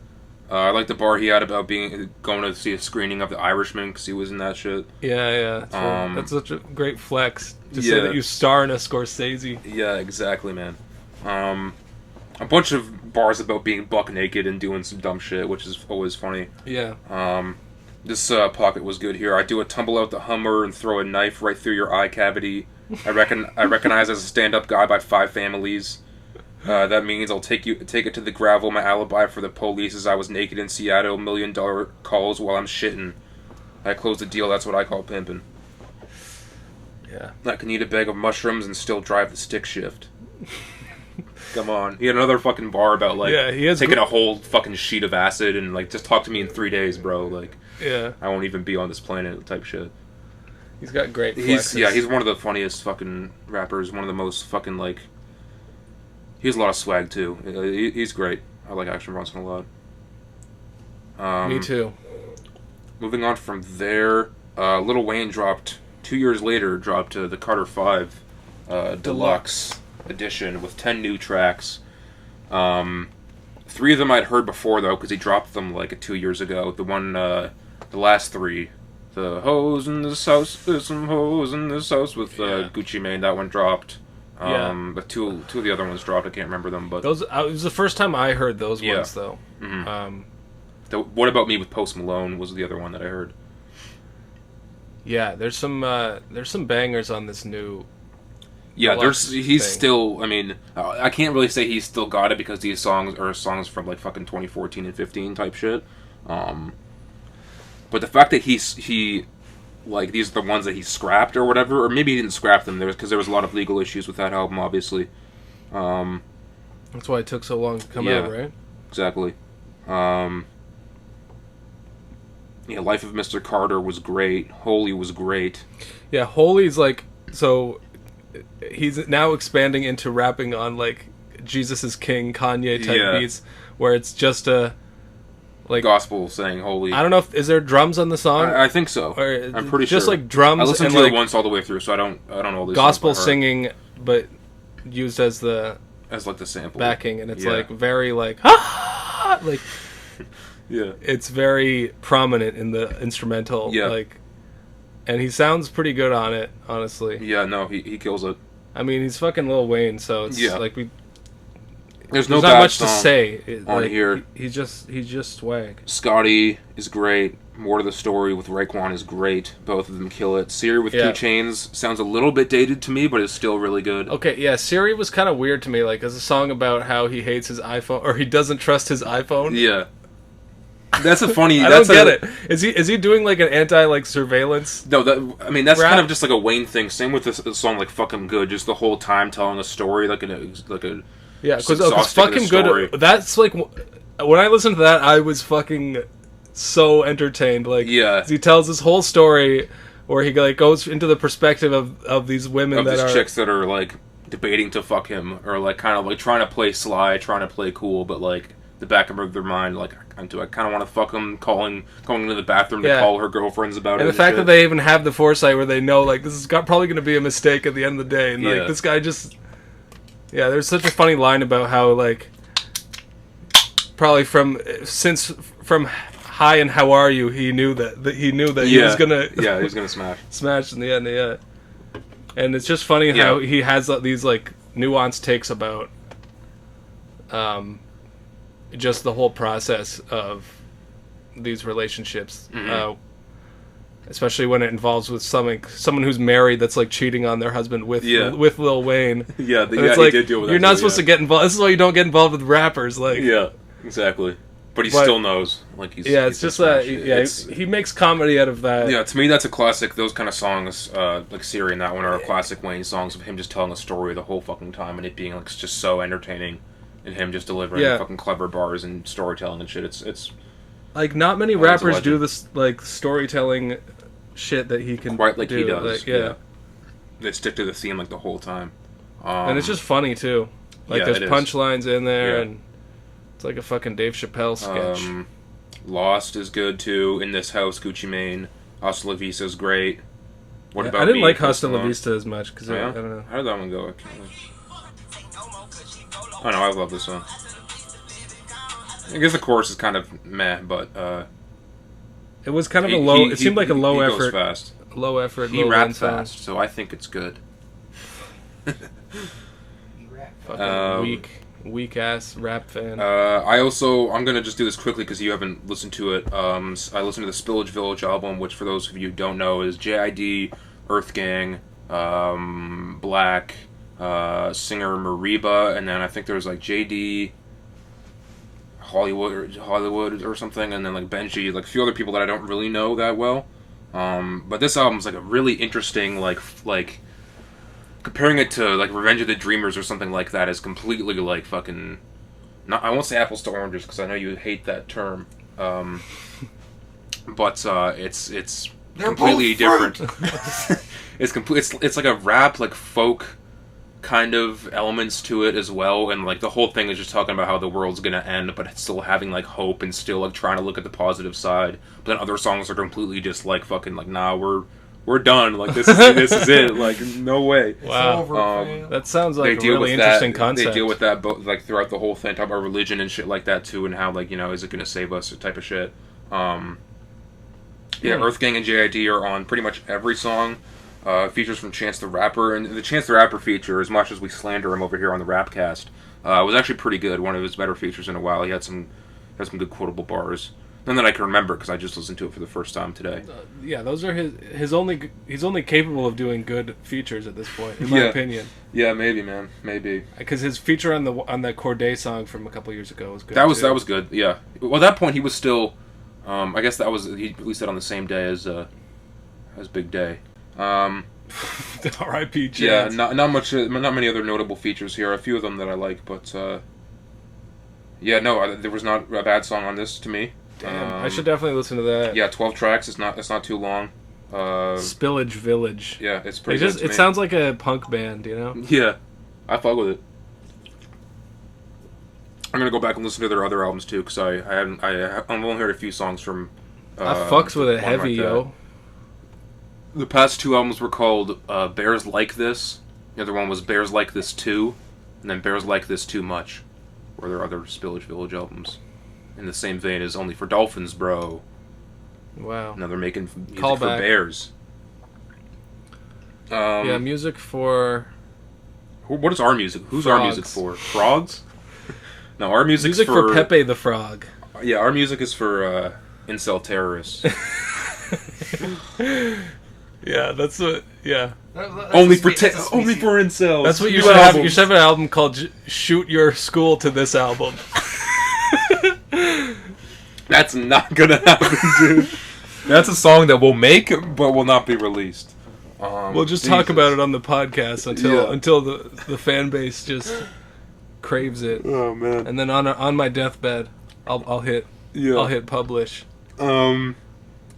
I like the bar he had about going to see a screening of The Irishman because he was in that shit. Yeah. That's such a great flex to say Yeah. that you star in a Scorsese. Yeah, exactly, man. A bunch of bars about being buck naked and doing some dumb shit, which is always funny. Yeah. This pocket was good here. I do a tumble out the Hummer and throw a knife right through your eye cavity. I recognize as a stand-up guy by 5 families. That means I'll take it to the gravel. My alibi for the police is I was naked in Seattle. $1 million calls while I'm shitting. I closed the deal. That's what I call pimping. Yeah. I can eat a bag of mushrooms and still drive the stick shift. Come on. He had another fucking bar about like he has taking a whole fucking sheet of acid and like just talk to me in 3 days, bro. Like Yeah. I won't even be on this planet type shit. He's got great flexes. He's one of the funniest fucking rappers. One of the most fucking like. He has a lot of swag too. He's great. I like Action Bronson a lot. Me too. Moving on from there, Lil Wayne dropped 2 years later. Dropped the Carter 5 Deluxe edition with 10 new tracks. 3 of them I'd heard before though, because he dropped them like 2 years ago. The last 3 The hoes in this house, there's some hoes in this house with Yeah. Gucci Mane. That one dropped. Yeah. But two of the other ones dropped. I can't remember them. But Those it was the first time I heard those Yeah. ones though. Mhm. What About Me with Post Malone was the other one that I heard. Yeah, there's some bangers on this new. Yeah, Deluxe he's thing. still. I mean, I can't really say he's still got it because these songs are songs from like fucking 2014 and 15 type shit. But the fact that he like these are the ones that he scrapped or whatever, or maybe he didn't scrap them. Because there was a lot of legal issues with that album, obviously. That's why it took so long to come Yeah. out, right? Exactly. Yeah, Life of Mr. Carter was great. Holy was great. Yeah, Holy's like so. He's now expanding into rapping on like Jesus is King Kanye type Yeah. beats, where it's just a like Gospel saying holy. I don't know if is there drums on the song. I think so. Or I'm pretty just sure. like drums I listened and to like it once all the way through, so I don't know all these gospel songs by heart. singing, but used as the as like the sample backing, and it's Yeah. like very like like Yeah. it's very prominent in the instrumental. Yeah. Like, and he sounds pretty good on it, honestly. Yeah, no, he kills it. I mean, he's fucking Lil Wayne, so it's Yeah. like There's no there's bad not much to song say. on Like, here. He's just swag. Scotty is great. More to the Story with Raekwon is great. Both of them kill it. Siri with Yeah. 2 Chains sounds a little bit dated to me, but it's still really good. Okay, yeah, Siri was kind of weird to me. Like, as a song about how he hates his iPhone or he doesn't trust his iPhone. Yeah. That's a funny. I don't get it. Is he doing like an anti like surveillance? No, that's Rap? kind of just like a Wayne thing. Same with this song, like "Fucking Good." Just the whole time telling a story, like a Yeah, because exhausting fucking story. good. That's like when I listened to that, I was fucking so entertained. Like, Yeah. he tells this whole story where he like goes into the perspective of these women of that these are chicks that are like debating to fuck him, or like kind of like trying to play sly, trying to play cool, but like the back of their mind, like I kind of want to fuck him, going into the bathroom Yeah. to call her girlfriends about it. and the fact shit. that they even have the foresight where they know like this is probably going to be a mistake at the end of the day, and Yeah. like this guy just there's such a funny line about how like probably from Hi and How Are You he knew that he was gonna yeah, he was gonna smash. smash in the end, yeah. And it's just funny how he has these like nuanced takes about just the whole process of these relationships, especially when it involves with someone who's married that's like cheating on their husband with Lil Wayne. Yeah, And it's like, he did deal with that. you're not too, supposed to get involved. This is why you don't get involved with rappers. Like, Yeah, exactly. But he still knows. Like he's it's just that. Yeah, It's- he makes comedy out of that. Yeah, to me that's a classic. Those kind of songs, like Siri and that one, are classic Wayne songs of him just telling a story the whole fucking time and it being like just so entertaining, and him just delivering fucking clever bars and storytelling and shit. It's Like, not many he's a rappers do legend. this like storytelling shit that he can quite like do. he does. Like, yeah. They stick to the theme like the whole time, And it's just funny too. Like, yeah, there's it is. punchlines in there, Yeah. and it's like a fucking Dave Chappelle sketch. Lost is good too. In This House, Gucci Mane. Hasta La Vista is great. What Yeah, about I didn't me? like Post Hasta La Malone? Vista as much because Oh, yeah? I don't know. How did that one go? I know, I love this song. I guess the chorus is kind of meh, but It was kind of a low. It seemed like a low he effort, goes fast. low effort. He Lil Wayne raps song. fast, so I think it's good. Fucking weak ass rap fan. I'm gonna just do this quickly because you haven't listened to it. I listened to the Spillage Village album, which for those of you who don't know is JID, Earth Gang, Black, singer Mariba, and then I think there was like JD, Hollywood or something, and then like Benji, like a few other people that I don't really know that well. But this album's like a really interesting like comparing it to like Revenge of the Dreamers or something like that is completely like fucking. Not, I won't say apples to oranges because I know you hate that term. But it's completely different. It's like a rap, like folk kind of elements to it as well, and like the whole thing is just talking about how the world's gonna end, but it's still having like hope and still like trying to look at the positive side. But then other songs are completely just like fucking like, nah, we're done. Like this is it. Like no way. Wow, that sounds They like a deal really with interesting that. concept. They deal with that like throughout the whole thing, talk about religion and shit like that too, and how like is it gonna save us type of shit. Yeah, Earth Gang and JID are on pretty much every song. Features from Chance the Rapper, and the Chance the Rapper feature, as much as we slander him over here on the Rapcast, was actually pretty good. One of his better features in a while. He had some good quotable bars. None that I can remember because I just listened to it for the first time today. Yeah, those are his only. He's only capable of doing good features at this point, in my opinion. Yeah, maybe, man, maybe. Because his feature on the Corday song from a couple years ago was good. That was good. Yeah. Well, at that point he was still. I guess that was he released that on the same day as Big Day. R.I.P. Chance. Yeah, not many other notable features here. A few of them that I like, but yeah, no, there was not a bad song on this to me. Damn, I should definitely listen to that. Yeah, 12 tracks. It's not too long. Spillage Village. Yeah, it's pretty good. It sounds like a punk band, you know? Yeah, I fuck with it. I'm gonna go back and listen to their other albums too, because I've only heard a few songs from. I fucks with it heavy, yo. The past two albums were called Bears Like This. The other one was Bears Like This 2, and then Bears Like This Too Much, were their other Spillage Village albums. In the same vein as Only for Dolphins, bro. Wow. Now they're making music for bears. Yeah, music for... What is our music? Who's frogs. Our music for? Frogs? No, our music's music for Pepe the Frog. Yeah, our music is for incel terrorists. Yeah, that's what... Yeah. Only for incels. That's what you should have. You should have an album called Shoot Your School to This Album. That's not gonna happen, dude. That's a song that we'll make, but will not be released. We'll just talk about it on the podcast until the fan base just craves it. Oh man! And then on my deathbed, I'll hit publish.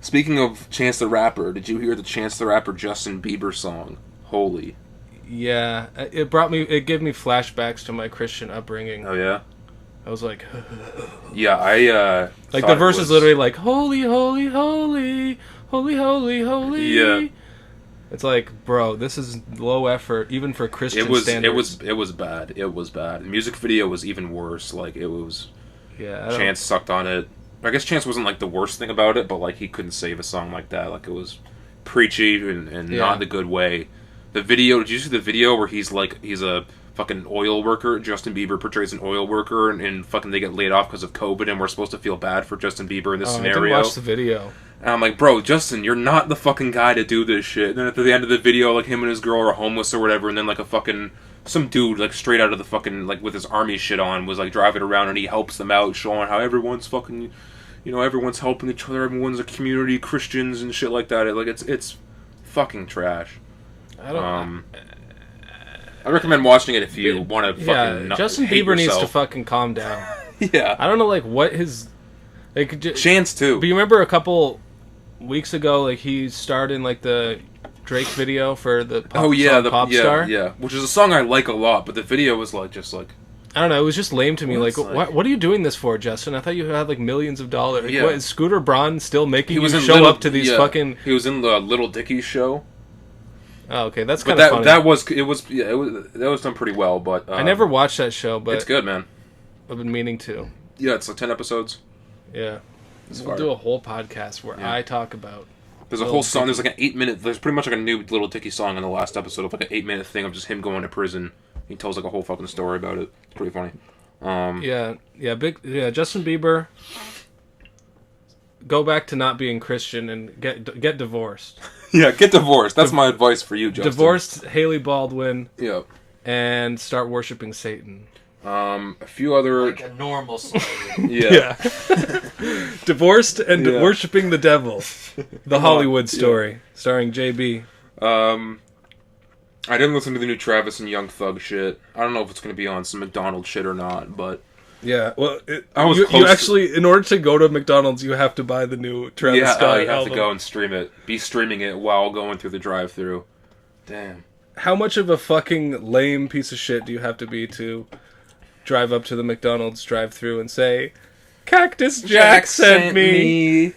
Speaking of Chance the Rapper, did you hear the Chance the Rapper Justin Bieber song? Holy. Yeah, it gave me flashbacks to my Christian upbringing. Oh yeah. I was like, yeah, I like the verse is literally like, holy, holy, holy, holy, holy, holy. Yeah. It's like, bro, this is low effort, even for Christian standards. It was bad. It was bad. The music video was even worse. Like, it was... Yeah, Chance sucked on it. I guess Chance wasn't, like, the worst thing about it, but, like, he couldn't save a song like that. Like, it was preachy and not in the good way. The video... Did you see the video where he's a fucking oil worker? Justin Bieber portrays an oil worker, and fucking they get laid off because of COVID, and we're supposed to feel bad for Justin Bieber in this scenario. I didn't watch the video. And I'm like, bro, Justin, you're not the fucking guy to do this shit. And then at the end of the video, like, him and his girl are homeless or whatever, and then, like, some dude, like, straight out of the fucking, like, with his army shit on, was, like, driving around, and he helps them out, showing how everyone's fucking, you know, everyone's helping each other, everyone's a community, Christians, and shit like that. It's fucking trash. I recommend watching it if you want to fucking Justin Bieber needs to fucking calm down. Yeah. I don't know, like, what his... Like, Chance, too. But you remember a couple weeks ago, like, he starred in, like, the Drake video for the pop Star? Yeah, which is a song I like a lot, but the video was, like, just, like... I don't know, it was just lame to me. Like, what are you doing this for, Justin? I thought you had, like, millions of dollars. Like, what, is Scooter Braun still making you show up to these fucking... He was in the Lil Deeg show. Oh, okay, that's kind of funny. That was done pretty well, but... I never watched that show, but... It's good, man. I've been meaning to. Yeah, it's like 10 episodes. Yeah. We'll do a whole podcast where I talk about... There's a whole song, there's like an 8-minute... There's pretty much like a new Lil Dicky song in the last episode of like an 8-minute thing of just him going to prison. He tells like a whole fucking story about it. It's pretty funny. Justin Bieber... Go back to not being Christian and get divorced. Yeah, get divorced. That's my advice for you, Justin. Divorced Haley Baldwin. Yeah. And start worshiping Satan. A few other... Like a normal slave. Yeah. Divorced and worshiping the devil. The Hollywood Story. Starring JB. I didn't listen to the new Travis and Young Thug shit. I don't know if it's going to be on some McDonald's shit or not, but... Yeah, well, you actually, in order to go to McDonald's, you have to buy the new Travis Scott album. You have to go and stream it. Be streaming it while going through the drive-thru. Damn. How much of a fucking lame piece of shit do you have to be to drive up to the McDonald's drive-thru and say, Cactus Jack sent me?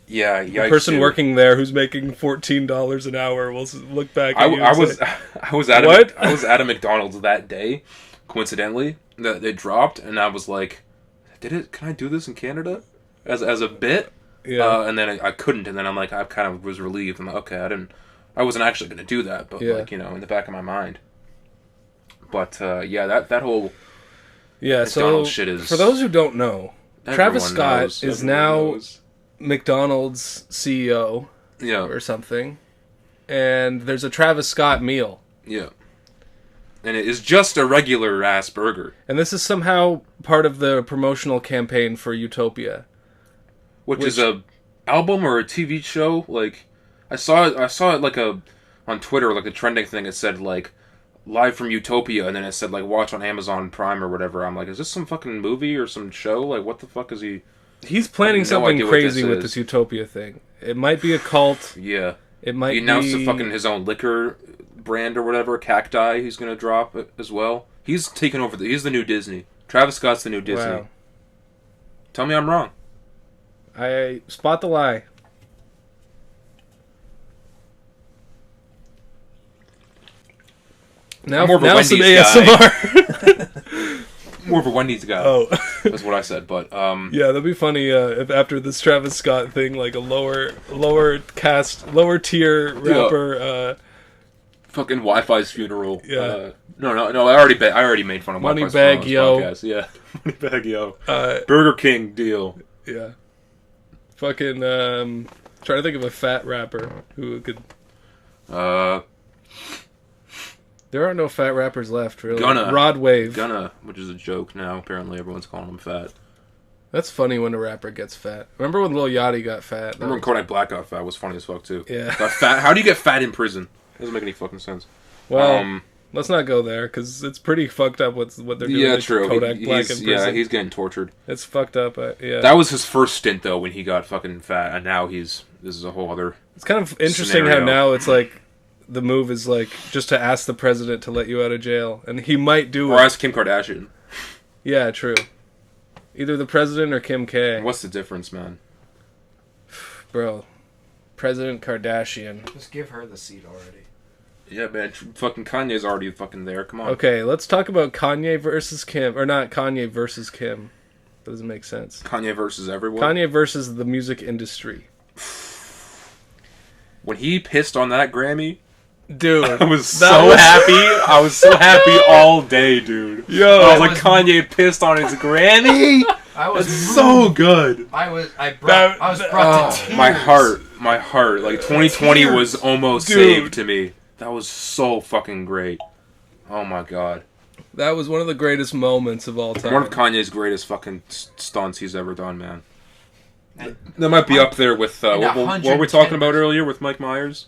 Yeah, the person working there who's making $14 an hour will look back at you and say, I was at a McDonald's that day, coincidentally, that they dropped, and I was like, can I do this in Canada? As a bit? Yeah. And then I couldn't, and then I'm like, I kind of was relieved. I'm like, okay, I wasn't actually going to do that, but like, in the back of my mind. But yeah, that whole McDonald's shit is. For those who don't know, Travis Scott knows. is Everyone now knows. McDonald's CEO or something, and there's a Travis Scott meal. Yeah. And it is just a regular ass burger. And this is somehow part of the promotional campaign for Utopia. Which is a album or a TV show. Like, I saw it like on Twitter, like a trending thing. It said like live from Utopia, and then it said like watch on Amazon Prime or whatever. I'm like, is this some fucking movie or some show? Like, what the fuck is he? He's planning something idea what crazy this with is. this Utopia thing. It might be a cult. Yeah. It might. He announced be... fucking his own liquor brand or whatever, Cacti. He's gonna drop it as well. He's taking over. He's the new Disney. Travis Scott's the new Disney. Wow. Tell me I'm wrong. I spot the lie. Now, more of a now some Wendy's guy. ASMR. More of a Wendy's guy. Oh, That's what I said. But yeah, that'd be funny if after this Travis Scott thing, like a lower tier rapper. fucking Wi-Fi's funeral. Yeah. No. I already made fun of Wi-Fi's funeral Moneybag on this Yo. podcast. Yeah. Moneybag Yo. Burger King deal. Yeah. Fucking trying to think of a fat rapper who could. There are no fat rappers left, really. Rod Wave. Gunna, which is a joke now. Apparently, everyone's calling him fat. That's funny when a rapper gets fat. Remember when Lil Yachty got fat? Remember when Kodak Black got fat? Was funny as fuck too. Yeah. Got fat. How do you get fat in prison? Doesn't make any fucking sense. Well, let's not go there because it's pretty fucked up what they're doing. Yeah, to true. Kodak Black in prison. Yeah, he's getting tortured. It's fucked up. Yeah. That was his first stint though, when he got fucking fat, and now this is a whole other. It's kind of interesting scenario. how now it's like the move is like just to ask the president to let you out of jail, and he might do Or it. ask Kim Kardashian. Yeah, true. Either the president or Kim K. What's the difference, man? Bro, President Kardashian. Just give her the seat already. Yeah, man. Fucking Kanye's already fucking there. Come on. Okay, let's talk about Kanye versus Kim, or not Kanye versus Kim. That doesn't make sense. Kanye versus everyone. Kanye versus the music industry. When he pissed on that Grammy, Dude, I was so happy. I was so happy all day, dude. Yo, I was like, Kanye pissed on his Grammy. I was That's so good. I was brought to tears. My heart. Like 2020 was almost saved to me. That was so fucking great. Oh my god. that was one of the greatest moments of all time. One of Kanye's greatest fucking stunts he's ever done, man. That might be up there with what were we talking about earlier with Mike Myers?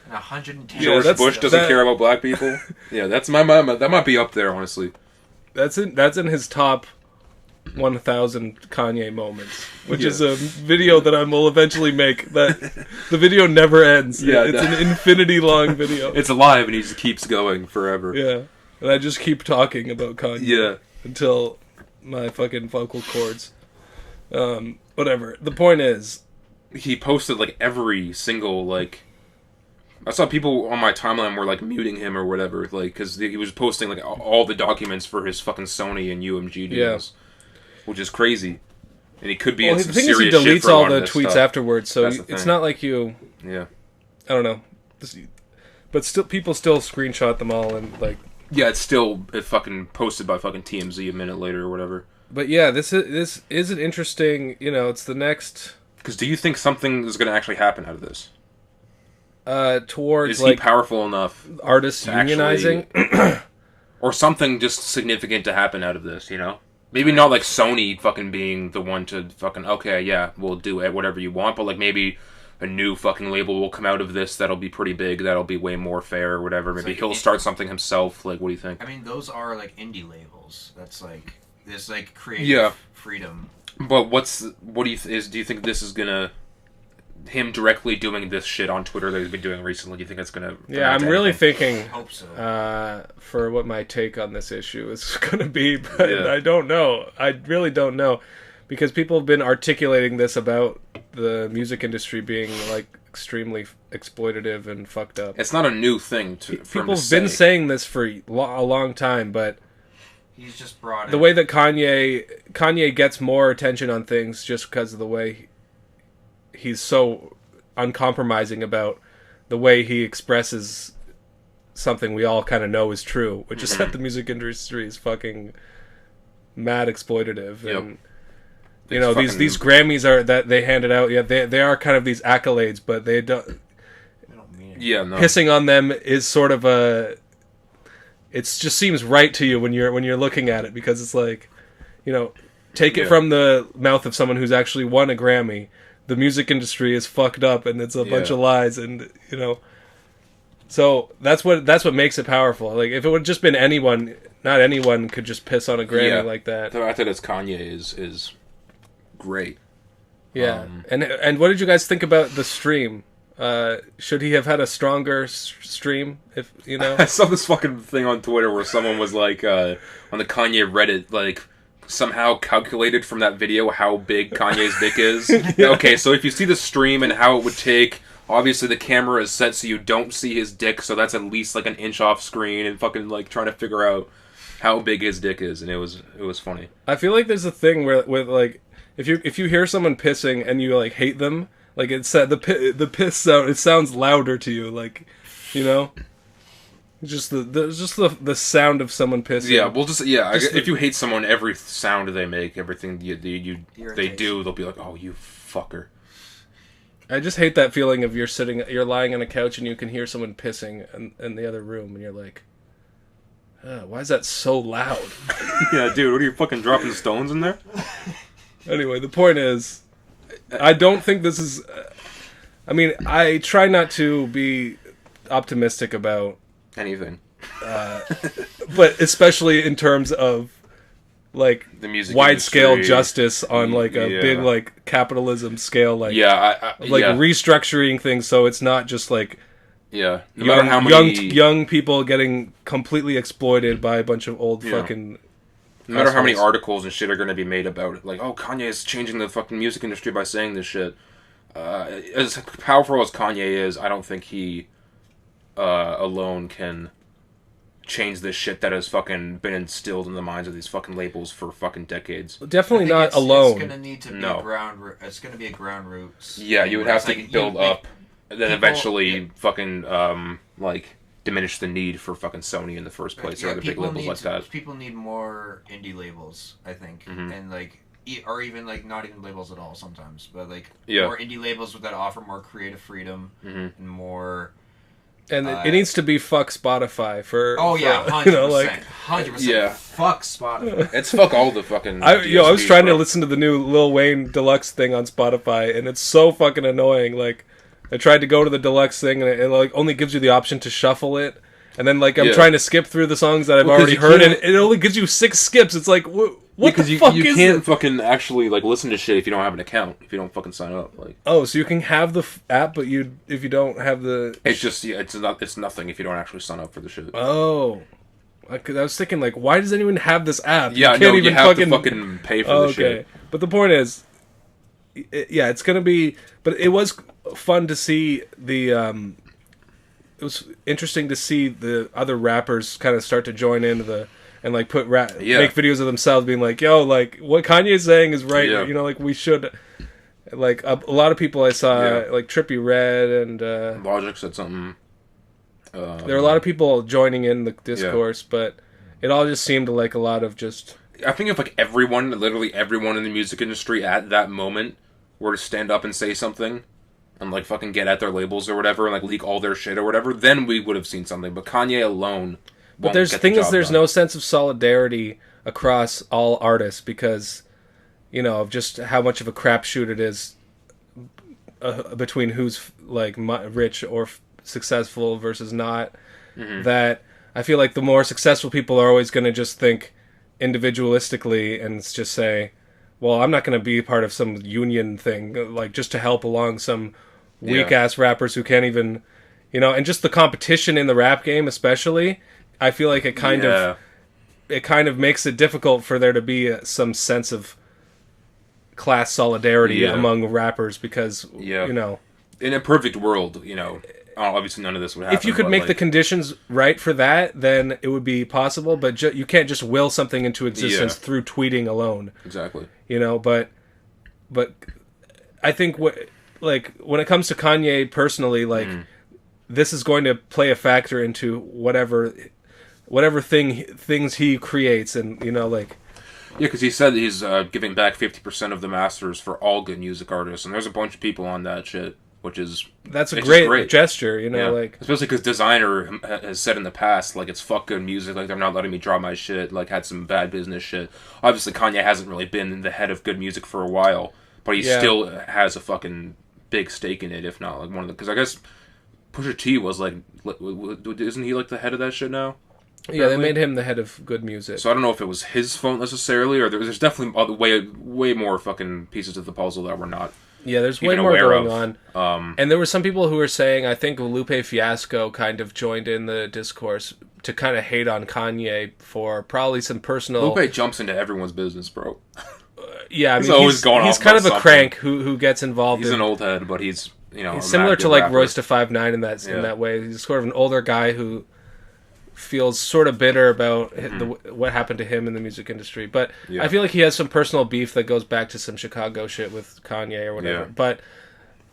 110. Yeah, George Bush doesn't care about black people. Yeah, that's my mama. That might be up there, honestly. That's in his top 1,000 Kanye moments, which is a video that I will eventually make. That the video never ends. Yeah, it's an infinity long video. It's alive and he just keeps going forever. Yeah, and I just keep talking about Kanye. Yeah. Until my fucking vocal cords. Whatever. The point is, He posted like every single like. I saw people on my timeline were like muting him or whatever, like because he was posting like all the documents for his fucking Sony and UMG deals, which is crazy. And he could be in the some thing is, he serious shit deletes for a all lot of the this tweets stuff. afterwards, so That's the it's thing. not like you. Yeah. I don't know, but still, people still screenshot them all and like. Yeah, it's still fucking posted by fucking TMZ a minute later or whatever. But yeah, this is an interesting. It's the next. Because do you think something is going to actually happen out of this? Towards Is like he powerful enough artists to actually- unionizing. or something just significant to happen out of this, Maybe not like Sony fucking being the one to fucking, okay, yeah, we'll do it, whatever you want, but like maybe a new fucking label will come out of this that'll be pretty big, that'll be way more fair or whatever. Maybe he'll start something himself. Like, what do you think? I mean, those are like indie labels. That's like this like creative freedom. But do you think this is gonna him directly doing this shit on Twitter that he's been doing recently? Do you think it's gonna? Yeah, I'm really thinking. I hope so. For what my take on this issue is going to be, but Yeah. I don't know. I really don't know, because people have been articulating this about the music industry being like extremely exploitative and fucked up. It's not a new thing for him People to have been say. saying this for a long time, but He's just brought the way that Kanye gets more attention on things just because of the way he's so uncompromising about the way he expresses something we all kind of know is true, which is that the music industry is fucking mad exploitative. Yep. And you know, these Grammys are that they handed out. Yeah, they are kind of these accolades, but they don't. Yeah, no. Pissing on them is sort of a. It just seems right to you when you're looking at it, because it's like, you know, take it from the mouth of someone who's actually won a Grammy. The music industry is fucked up, and it's a bunch of lies, and you know. So that's what makes it powerful. Like, if it would have just been anyone, not anyone could just piss on a Grammy like that. The fact that it's Kanye is great. Yeah, and what did you guys think about the stream? Should he have had a stronger stream? If you know, I saw this fucking thing on Twitter where someone was like, on the Kanye Reddit, like, somehow calculated from that video how big Kanye's dick is. Okay, so if you see the stream and how it would take, obviously the camera is set so you don't see his dick, so that's at least like an inch off screen, and fucking like trying to figure out how big his dick is, and it was funny. I feel like there's a thing where with like if you hear someone pissing and you like hate them. Like, it's the piss sound, it sounds louder to you, like, you know? Just the sound of someone pissing. Yeah, well, if you hate someone, every sound they make, everything they do, they'll be like, oh, you fucker. I just hate that feeling of you're lying on a couch and you can hear someone pissing in the other room, and you're like, why is that so loud? Yeah, dude, what are you, fucking dropping stones in there? Anyway, the point is, I don't think this is... I mean, I try not to be optimistic about... anything. But especially in terms of, like, the music wide-scale industry. justice on, like, a big, like, capitalism scale. Like, restructuring things so it's not just, like... Yeah. No matter how many... young people getting completely exploited by a bunch of old fucking... No matter how many articles and shit are going to be made about it. Like, oh, Kanye is changing the fucking music industry by saying this shit. As powerful as Kanye is, I don't think he alone can change this shit that has fucking been instilled in the minds of these fucking labels for fucking decades. Definitely not alone. It's going to need to be it's going to be a ground roots. Yeah, you would have to build up, and then eventually fucking, like... diminish the need for fucking Sony in the first place, or other big labels like that. People need more indie labels, I think, and like, or even like not even labels at all sometimes, but like more indie labels that offer more creative freedom and more. And it needs to be fuck Spotify for. Oh yeah, 100%, you know, like 100%. Yeah, fuck Spotify. It's fuck all the fucking. I was trying to listen to the new Lil Wayne deluxe thing on Spotify, and it's so fucking annoying. Like, I tried to go to the deluxe thing, and it like only gives you the option to shuffle it, and then like I'm trying to skip through the songs that I've already heard, and it only gives you 6 skips. It's like, what the fuck is it? You can't fucking actually like listen to shit if you don't have an account, if you don't fucking sign up. Like, oh, so you can have the app, but if you don't have the, it's just it's nothing if you don't actually sign up for the shit. Oh. I was thinking, like, why does anyone have this app? Yeah, you have to fucking pay for the shit. But the point is, it's gonna be. But it was fun to see the. It was interesting to see the other rappers kind of start to join into the and like make videos of themselves, being like, "Yo, like what Kanye's saying is right. You know, like we should." Like a lot of people I saw, like Trippie Redd and Logic said something. There are a lot of people joining in the discourse, but it all just seemed like a lot of just... I think if like literally everyone in the music industry at that moment were to stand up and say something and like fucking get at their labels or whatever and like leak all their shit or whatever, then we would have seen something. But Kanye alone won't there's no sense of solidarity across all artists because, you know, of just how much of a crapshoot it is between who's like rich or successful versus not. That I feel like the more successful people are always going to just think individualistically and just say, well, I'm not going to be part of some union thing, like just to help along some weak ass rappers who can't even, you know, and just the competition in the rap game especially, I feel like it kind of makes it difficult for there to be some sense of class solidarity among rappers because, you know, in a perfect world, you know, obviously none of this would happen. If you could make the conditions right for that, then it would be possible, but you can't just will something into existence through tweeting alone. Exactly. You know, but I think like when it comes to Kanye personally, like this is going to play a factor into whatever things he creates, and like. Yeah, because he said he's giving back 50% of the masters for all good music artists, and there's a bunch of people on that shit, which is that's a great gesture, like especially because Designer has said in the past, like, it's fuck good music, like they're not letting me draw my shit, like had some bad business shit. Obviously, Kanye hasn't really been the head of good music for a while, but he still has a fucking big stake in it, if not like one of the. Because I guess Pusha T was like, isn't he like the head of that shit now? Yeah, they made him the head of good music. So I don't know if it was his fault necessarily, or there's definitely way more fucking pieces of the puzzle that were not. Yeah, there's way more going on. And there were some people who were saying, I think Lupe Fiasco kind of joined in the discourse to kind of hate on Kanye for probably some personal. Lupe jumps into everyone's business, bro. Yeah, I mean, he's kind of a crank who gets involved. He's an old head, but he's he's similar to like Royce da 5'9" in that way. He's sort of an older guy who feels sort of bitter about what happened to him in the music industry. But I feel like he has some personal beef that goes back to some Chicago shit with Kanye or whatever. Yeah. But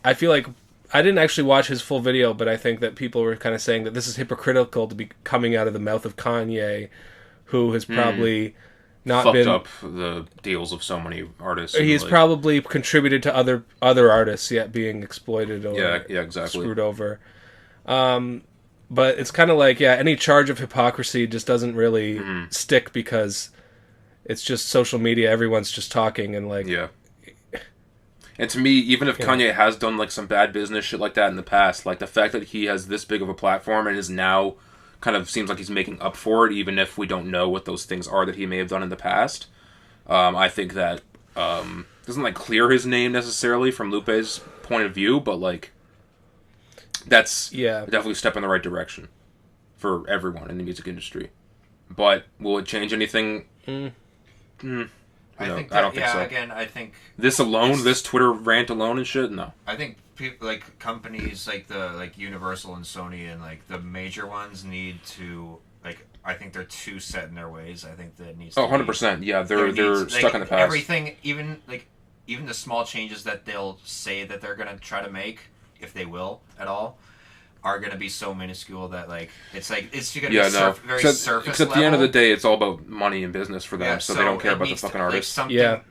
I feel like I didn't actually watch his full video, but I think that people were kind of saying that this is hypocritical to be coming out of the mouth of Kanye, who has probably not fucked up the deals of so many artists. He's probably contributed to other artists yet being exploited or exactly. Screwed over. But it's kind of like, any charge of hypocrisy just doesn't really stick because it's just social media. Everyone's just talking and like... Yeah. And to me, even if Kanye has done like some bad business shit like that in the past, like the fact that he has this big of a platform and is now kind of seems like he's making up for it, even if we don't know what those things are that he may have done in the past. I think that doesn't like clear his name necessarily from Lupe's point of view, but like... That's definitely a step in the right direction for everyone in the music industry. But will it change anything? I don't think so. Again, I think this Twitter rant alone and shit. No, I think people like companies like Universal and Sony and like the major ones need to like. I think they're too set in their ways. I think that needs. 100%. Yeah, they're stuck in the past. Everything, even the small changes that they'll say that they're gonna try to make, if they will at all, are going to be so minuscule that it's going to be very surface level. Except at the end of the day, it's all about money and business for them, so they don't care about the fucking artists.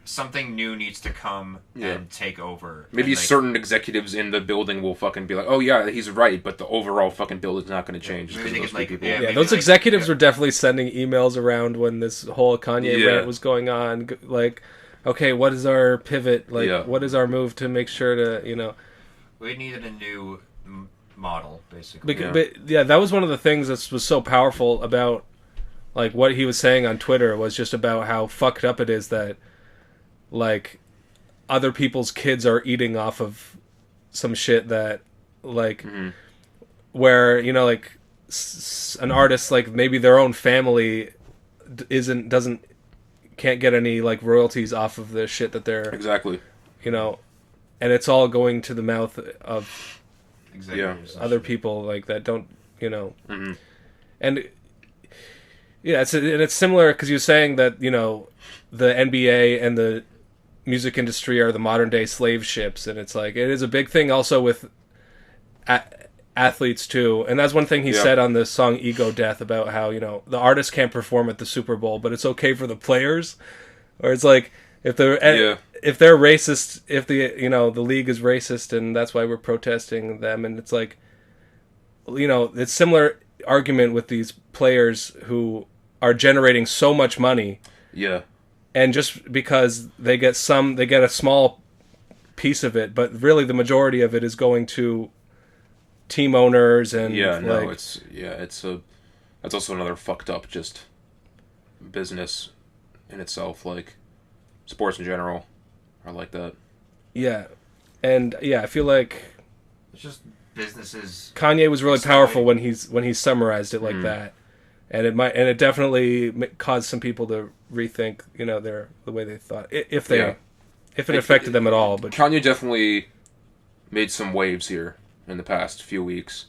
Something new needs to come and take over. Maybe certain executives in the building will fucking be like, oh yeah, he's right, but the overall fucking building's not going to change. Those executives were definitely sending emails around when this whole Kanye rant was going on. Like, okay, what is our pivot? Like, what is our move to make sure to, We needed a new model, basically. But that was one of the things that was so powerful about like what he was saying on Twitter was just about how fucked up it is that like other people's kids are eating off of some shit that like where like an artist like maybe their own family can't get any like royalties off of the shit that they're and it's all going to the mouth of other people like that don't and it's similar because you're saying that the NBA and the music industry are the modern day slave ships, and it's like it is a big thing also with athletes too, and that's one thing he said on the song Ego Death about how the artists can't perform at the Super Bowl but it's okay for the players, or it's like if they're racist, if the league is racist and that's why we're protesting them, and it's like it's similar argument with these players who are generating so much money, and just because they get a small piece of it, but really the majority of it is going to team owners and that's also another fucked up just business in itself, like sports in general are like that. I feel like it's just businesses. Kanye was really powerful when he summarized it like that, and it definitely caused some people to rethink the way they thought if it affected them at all. But Kanye definitely made some waves here in the past few weeks.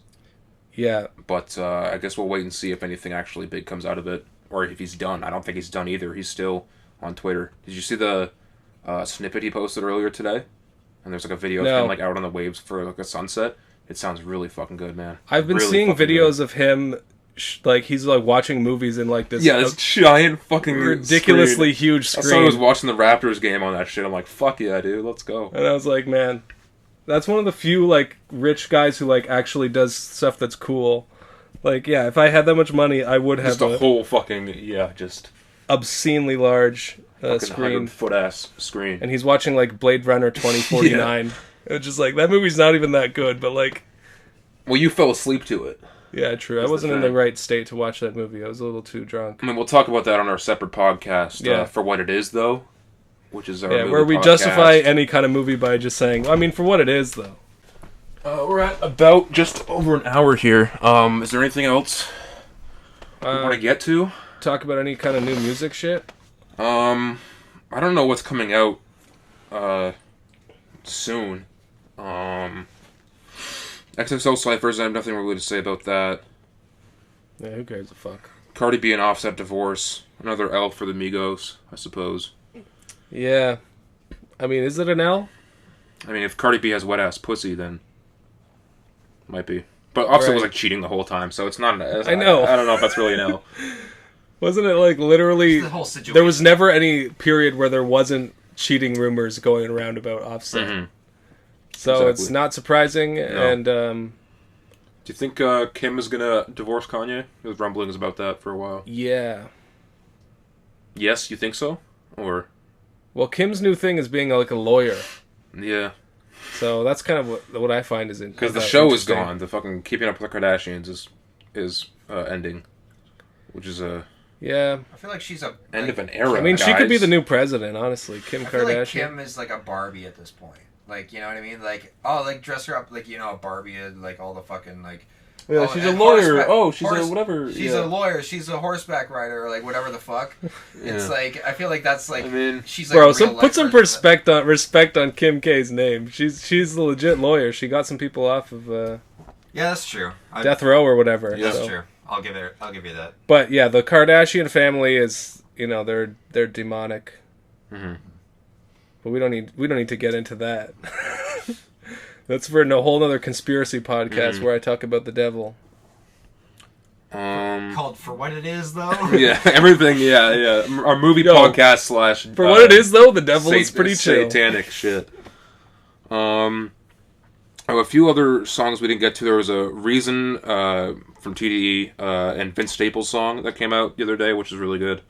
But I guess we'll wait and see if anything actually big comes out of it, or if he's done. I don't think he's done either. He's still on Twitter. Did you see the snippet he posted earlier today and there's like a video of No. him like out on the waves for like a sunset. It sounds really fucking good, man. I've been Really seeing fucking videos good. of him, like he's like watching movies in like this, Yeah, this giant fucking ridiculously screen. huge I saw I was screen. watching the Raptors game on that shit. I'm like, fuck yeah, dude, let's go. And I was like, man, that's one of the few like rich guys who like actually does stuff that's cool. Like, yeah, if I had that much money, I would have Just a whole fucking just obscenely large fucking screen. 100-foot ass screen. And he's watching like Blade Runner 2049. It's just like that movie's not even that good, but like, Well, you fell asleep to it. yeah, true. I That's the wasn't in the thing. right state to watch that movie. I was a little too drunk. I mean, we'll talk about that on our separate podcast. Yeah. For what it is, though, which is our Yeah, movie where we podcast. justify any kind of movie by just saying, I mean, for what it is, though. We're at about just over an hour here. Is there anything else we want to get to? Talk about any kind of new music shit. I don't know what's coming out soon. XXL Cyphers, I have nothing really to say about that. Yeah, who cares a fuck? Cardi B and Offset divorce. Another L for the Migos, I suppose. Yeah. I mean, is it an L? I mean, if Cardi B has wet ass pussy, then might be. But Offset was Right. like cheating the whole time, so it's not an L. I know. I don't know if that's really an L. Wasn't it like literally... The whole situation. There was never any period where there wasn't cheating rumors going around about Offset. Mhm. So Exactly. it's not surprising, and Do you think Kim is gonna divorce Kanye? There was rumblings about that for a while. yeah. Yes, you think so? Or Well, Kim's new thing is being like a lawyer. yeah, So that's kind of what I find is because the about show is interesting. gone. The fucking Keeping Up with the Kardashians is ending, which is a Yeah. I feel like she's a end like, of an era. I mean, she could be guys. the new president, honestly. Kim I feel like Kardashian. Kim is like a Barbie at this point. Like, you know what I mean? Like, oh, like dress her up like, you know, a Barbie and like all the fucking like. Yeah, oh, she's a and lawyer. horseback- Oh, she's a whatever. She's yeah. a lawyer. She's a horseback rider, or like whatever the fuck. It's Yeah. like I feel like that's like I mean, she's like Bro, a so real life put some version of it. respect on Kim K's name. She's a legit lawyer. She got some people off of Yeah, that's true. death row or whatever. Yeah. That's so. true. I'll give you that. But yeah, the Kardashian family is, you know, they're demonic. Mhm. But we don't need to get into that. That's for a whole other conspiracy podcast where I talk about the devil. Called For What It Is, though. yeah, everything. Yeah. Our movie Yo, podcast slash For what it is, though, the devil is pretty chill. satanic shit. I have a few other songs we didn't get to. There was a Reason from TDE and Vince Staples song that came out the other day, which is really good.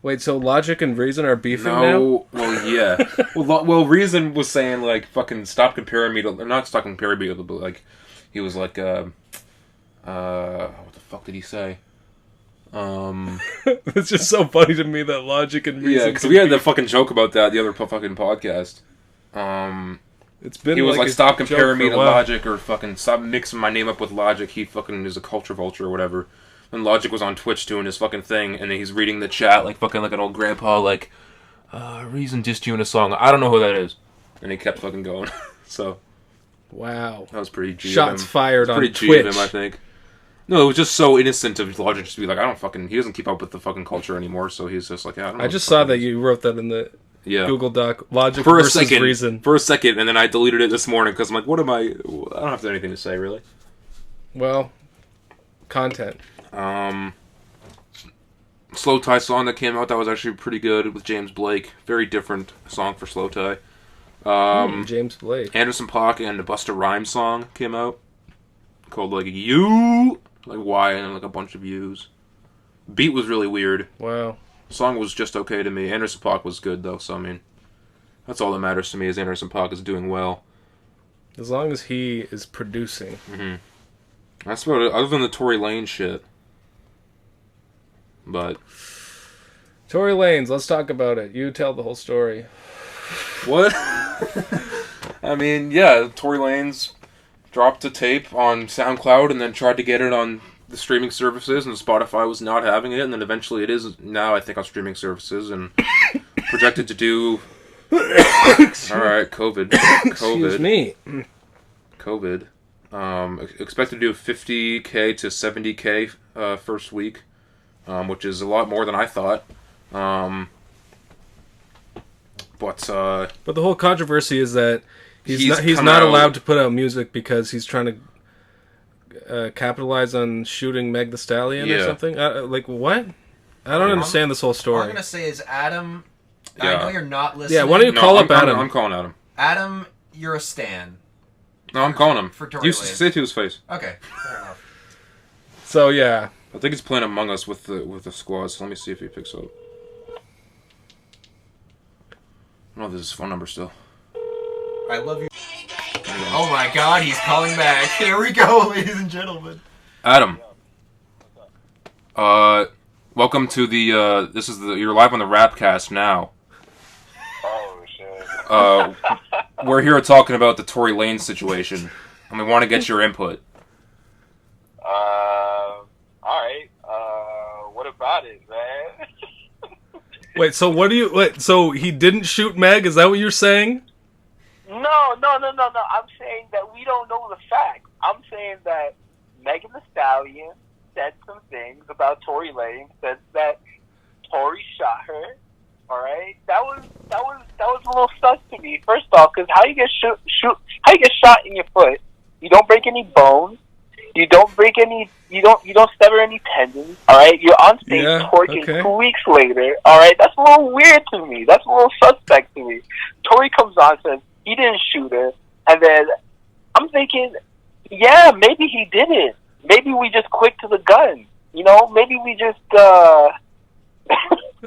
Wait, so Logic and Reason are beefing now? No, well, yeah. well, Reason was saying, like, fucking stop comparing me to... Not stop comparing me to, but, like, he was like, what the fuck did he say? It's just so funny to me that Logic and Reason... Yeah, because we had the fucking joke about that the other fucking podcast. It's been He was like, a stop joke comparing for me a to while. Logic, or fucking stop mixing my name up with Logic. He fucking is a culture vulture or whatever. And Logic was on Twitch doing his fucking thing, and then he's reading the chat like fucking like an old grandpa, like, Reason dissed you in a song. I don't know who that is. And he kept fucking going. So, Wow. that was pretty G Shots of him. fired on Pretty G Twitch. of him, I think. No, it was just so innocent of Logic just to be like, I don't fucking... He doesn't keep up with the fucking culture anymore, so he's just like, yeah, I don't know. I what just the saw fuck that it is. you wrote that in the Yeah. Google Doc. Logic For a versus second, Reason. and then I deleted it this morning because I'm like, what am I? I don't have anything to say really. Well, content. Slow Tie song that came out that was actually pretty good with James Blake. Very different song for Slow Tie. James Blake. Anderson .Paak and the Busta Rhymes song came out called like You, like Y and like a bunch of U's. Beat was really weird. Wow. Song was just okay to me. Anderson .Paak was good though, so I mean, that's all that matters to me is Anderson .Paak is doing well. As long as he is producing. That's about it, other than the Tory Lanez shit. But Tory Lanez, let's talk about it. You tell the whole story. what? I mean, yeah, Tory Lanez dropped a tape on SoundCloud and then tried to get it on the streaming services, and Spotify was not having it, and then eventually it is now, I think, on streaming services, and projected to do... Alright, COVID. Excuse me. COVID. Expected to do 50K to 70K first week, which is a lot more than I thought. But the whole controversy is that he's come not out- allowed to put out music because he's trying to capitalize on shooting Meg the Stallion or Yeah. something. Like what? I don't understand this whole All story. I'm gonna say is, Adam. I Yeah. know you're not listening. Yeah, why don't you call up Adam? I'm calling Adam. Adam, you're a stan. No, I'm calling him. For Tory You Lanez. say it to his face. Okay, fair enough. So yeah, I think he's playing Among Us with the squad. So let me see if he picks up. Oh, there's his phone number still. I love you. Oh my God, he's calling back. Here we go, ladies and gentlemen. Adam. Welcome to the you're live on the Rapcast now. Oh shit. We're here talking about the Tory Lanez situation, and we want to get your input. Alright. What about it, man? wait. So what do you? Wait. So he didn't shoot Meg? Is that what you're saying? No. I'm saying that we don't know the facts. I'm saying that Megan Thee Stallion said some things about Tory Lanez. Said that Tory shot her. All right, that was a little sus to me. First off, because how you get how you get shot in your foot? You don't break any bones. You don't break any. You don't sever any tendons. All right, you're on stage twerking okay. 2 weeks later. All right, that's a little weird to me. That's a little suspect to me. Tory comes on, says he didn't shoot her, and then I'm thinking, yeah, maybe he didn't. Maybe we just quick to the gun. You know, maybe we just.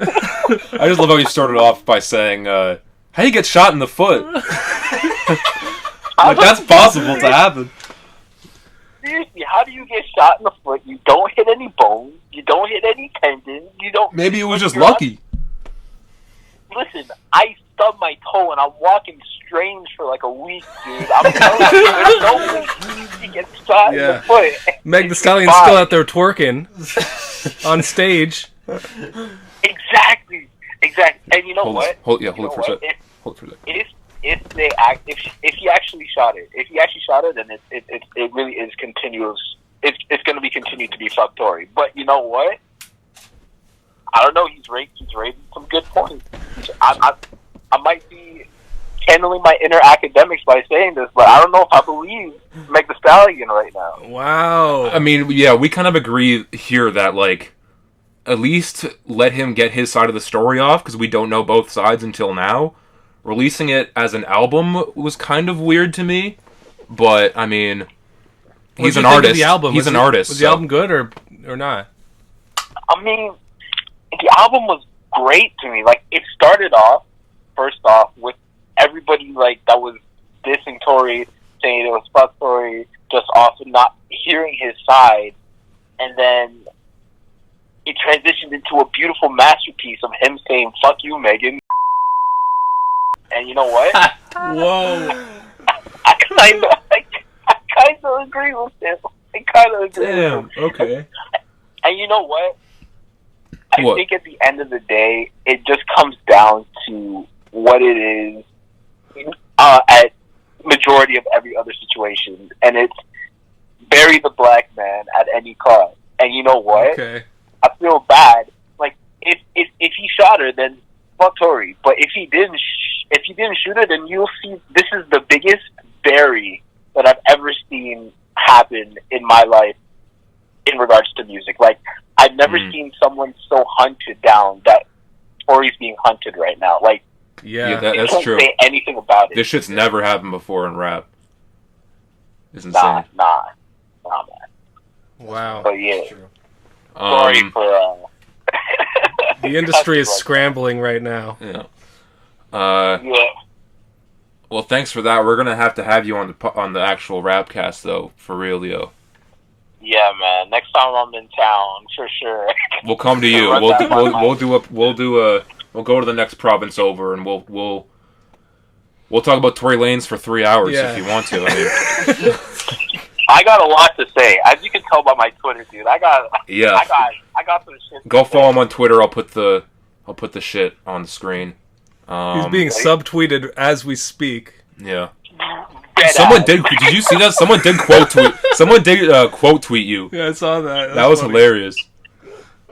I just love how you started off by saying, "How you get shot in the foot?" Like that's possible to happen. Seriously, how do you get shot in the foot? You don't hit any bones. You don't hit any tendons. You don't. Maybe it was just you're lucky. Listen, I stubbed my toe and I'm walking strange for like a week, dude. I'm telling you, there's no way you get shot in the foot. Meg the Stallion's still out there twerking on stage. Exactly. And you know what? Hold it for a sec. If he actually shot it, then it really is continuous. It's going to be continued to be fuck Tory. But you know what? I don't know. He's raising some good points. I might be channeling my inner academics by saying this, but I don't know if I believe Meg Thee Stallion right now. Wow. I mean, yeah, we kind of agree here that like. At least let him get his side of the story off, because we don't know both sides until now. Releasing it as an album was kind of weird to me, but, I mean, he's an artist. The album? He's an artist. Was the album good or not? I mean, the album was great to me. Like, it started off, first off, with everybody, like, that was dissing Tory, saying it was fuck Tory, just off of not hearing his side, and then it transitioned into a beautiful masterpiece of him saying, fuck you, Megan. And you know what? Whoa. I kind of agree with him. Damn, okay. And you know what? I What? think at the end of the day, it just comes down to what it is at majority of every other situation. And it's bury the black man at any cost. And you know what? Okay. I feel bad. Like if he shot her, then fuck Tory. But if he didn't shoot her, then you'll see this is the biggest bury that I've ever seen happen in my life in regards to music. Like I've never seen someone so hunted down that Tory's being hunted right now. Like Yeah, you that's can't true. say anything about it. This shit's never happened before in rap. It's insane. Nah, man. wow. But yeah, sorry for. The industry is scrambling right now. Yeah. Yeah. Well, thanks for that. We're gonna have to have you on the actual Rapcast though, for real, Leo. Yeah, man. Next time I'm in town, for sure. We'll come to you. We'll go to the next province over, and we'll talk about Tory Lanez for 3 hours if you want to. I mean, I got a lot to say, as you can tell by my Twitter, dude. I got some shit. Go follow him on Twitter. I'll put the shit on the screen. He's being subtweeted as we speak. Yeah. Someone did. Did you see that? Someone did quote tweet. Someone did quote tweet you. Yeah, I saw that. That was hilarious.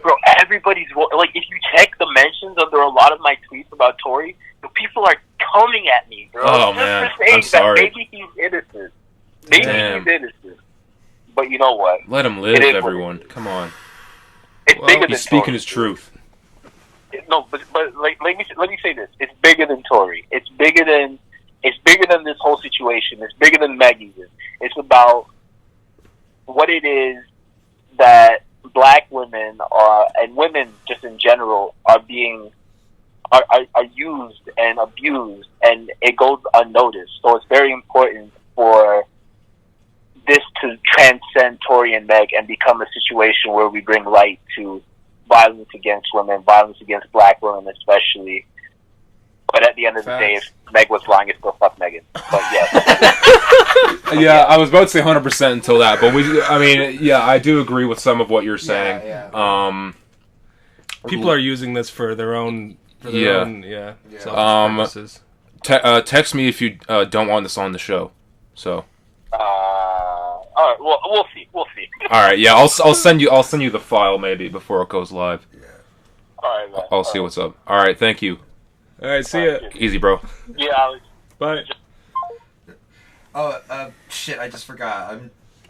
Bro, everybody's like, if you check the mentions under a lot of my tweets about Tory, the people are coming at me, bro. Oh, just man. for saying I'm sorry. that maybe he's innocent. Maybe Damn. he's innocent. But you know what? Let him live, It is what everyone. it is. Come on. It's Well, bigger than He's speaking Tory. his truth. No, but like, let me say this. It's bigger than Tory. It's bigger than this whole situation. It's bigger than Maggie's. It's about what it is that black women and women just in general are used and abused, and it goes unnoticed. So it's very important for this to transcend Tory and Meg and become a situation where we bring light to violence against women, violence against black women especially. But at the end of the day, if Meg was lying, it's still fuck Megan. But yeah. Yeah, I was about to say 100% until that, but I do agree with some of what you're saying. Yeah. People are using this for their own, selfish purposes. Text me if you don't want this on the show. So. All right. Well, we'll see. We'll see. All right. Yeah, I'll send you the file maybe before it goes live. All right. Man. I'll see what's up. All right. Thank you. All right, see ya. Easy, bro. Yeah. Alex. Bye. Oh, shit, I just forgot.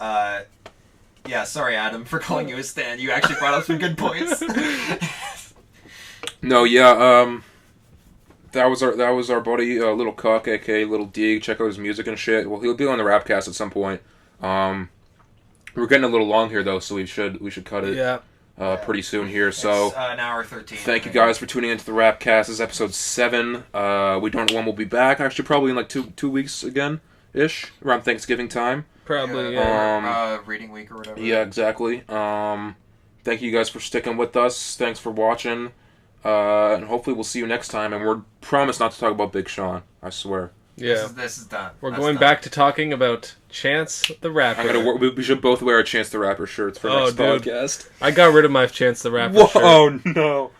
Yeah, sorry, Adam, for calling you a stan. You actually brought up some good points. No, yeah, that was our buddy, Lil Cuck, aka Lil Deeg. Check out his music and shit. Well, he'll be on the Rapcast at some point. We're getting a little long here though, so we should cut it. Yeah. Pretty soon here. So It's an hour 13. thank you guys for tuning into the Rapcast. This is episode 7. We don't know when we'll be back. Actually, probably in like two weeks again, ish, around Thanksgiving time. Probably, reading week or whatever. Yeah, exactly. Thank you guys for sticking with us. Thanks for watching. And hopefully we'll see you next time. And we're promised not to talk about Big Sean. I swear. Yeah. This is done. We're That's going done. back to talking about Chance the Rapper. We should both wear our Chance the Rapper shirts for next podcast. I got rid of my Chance the Rapper shirt. Whoa, no.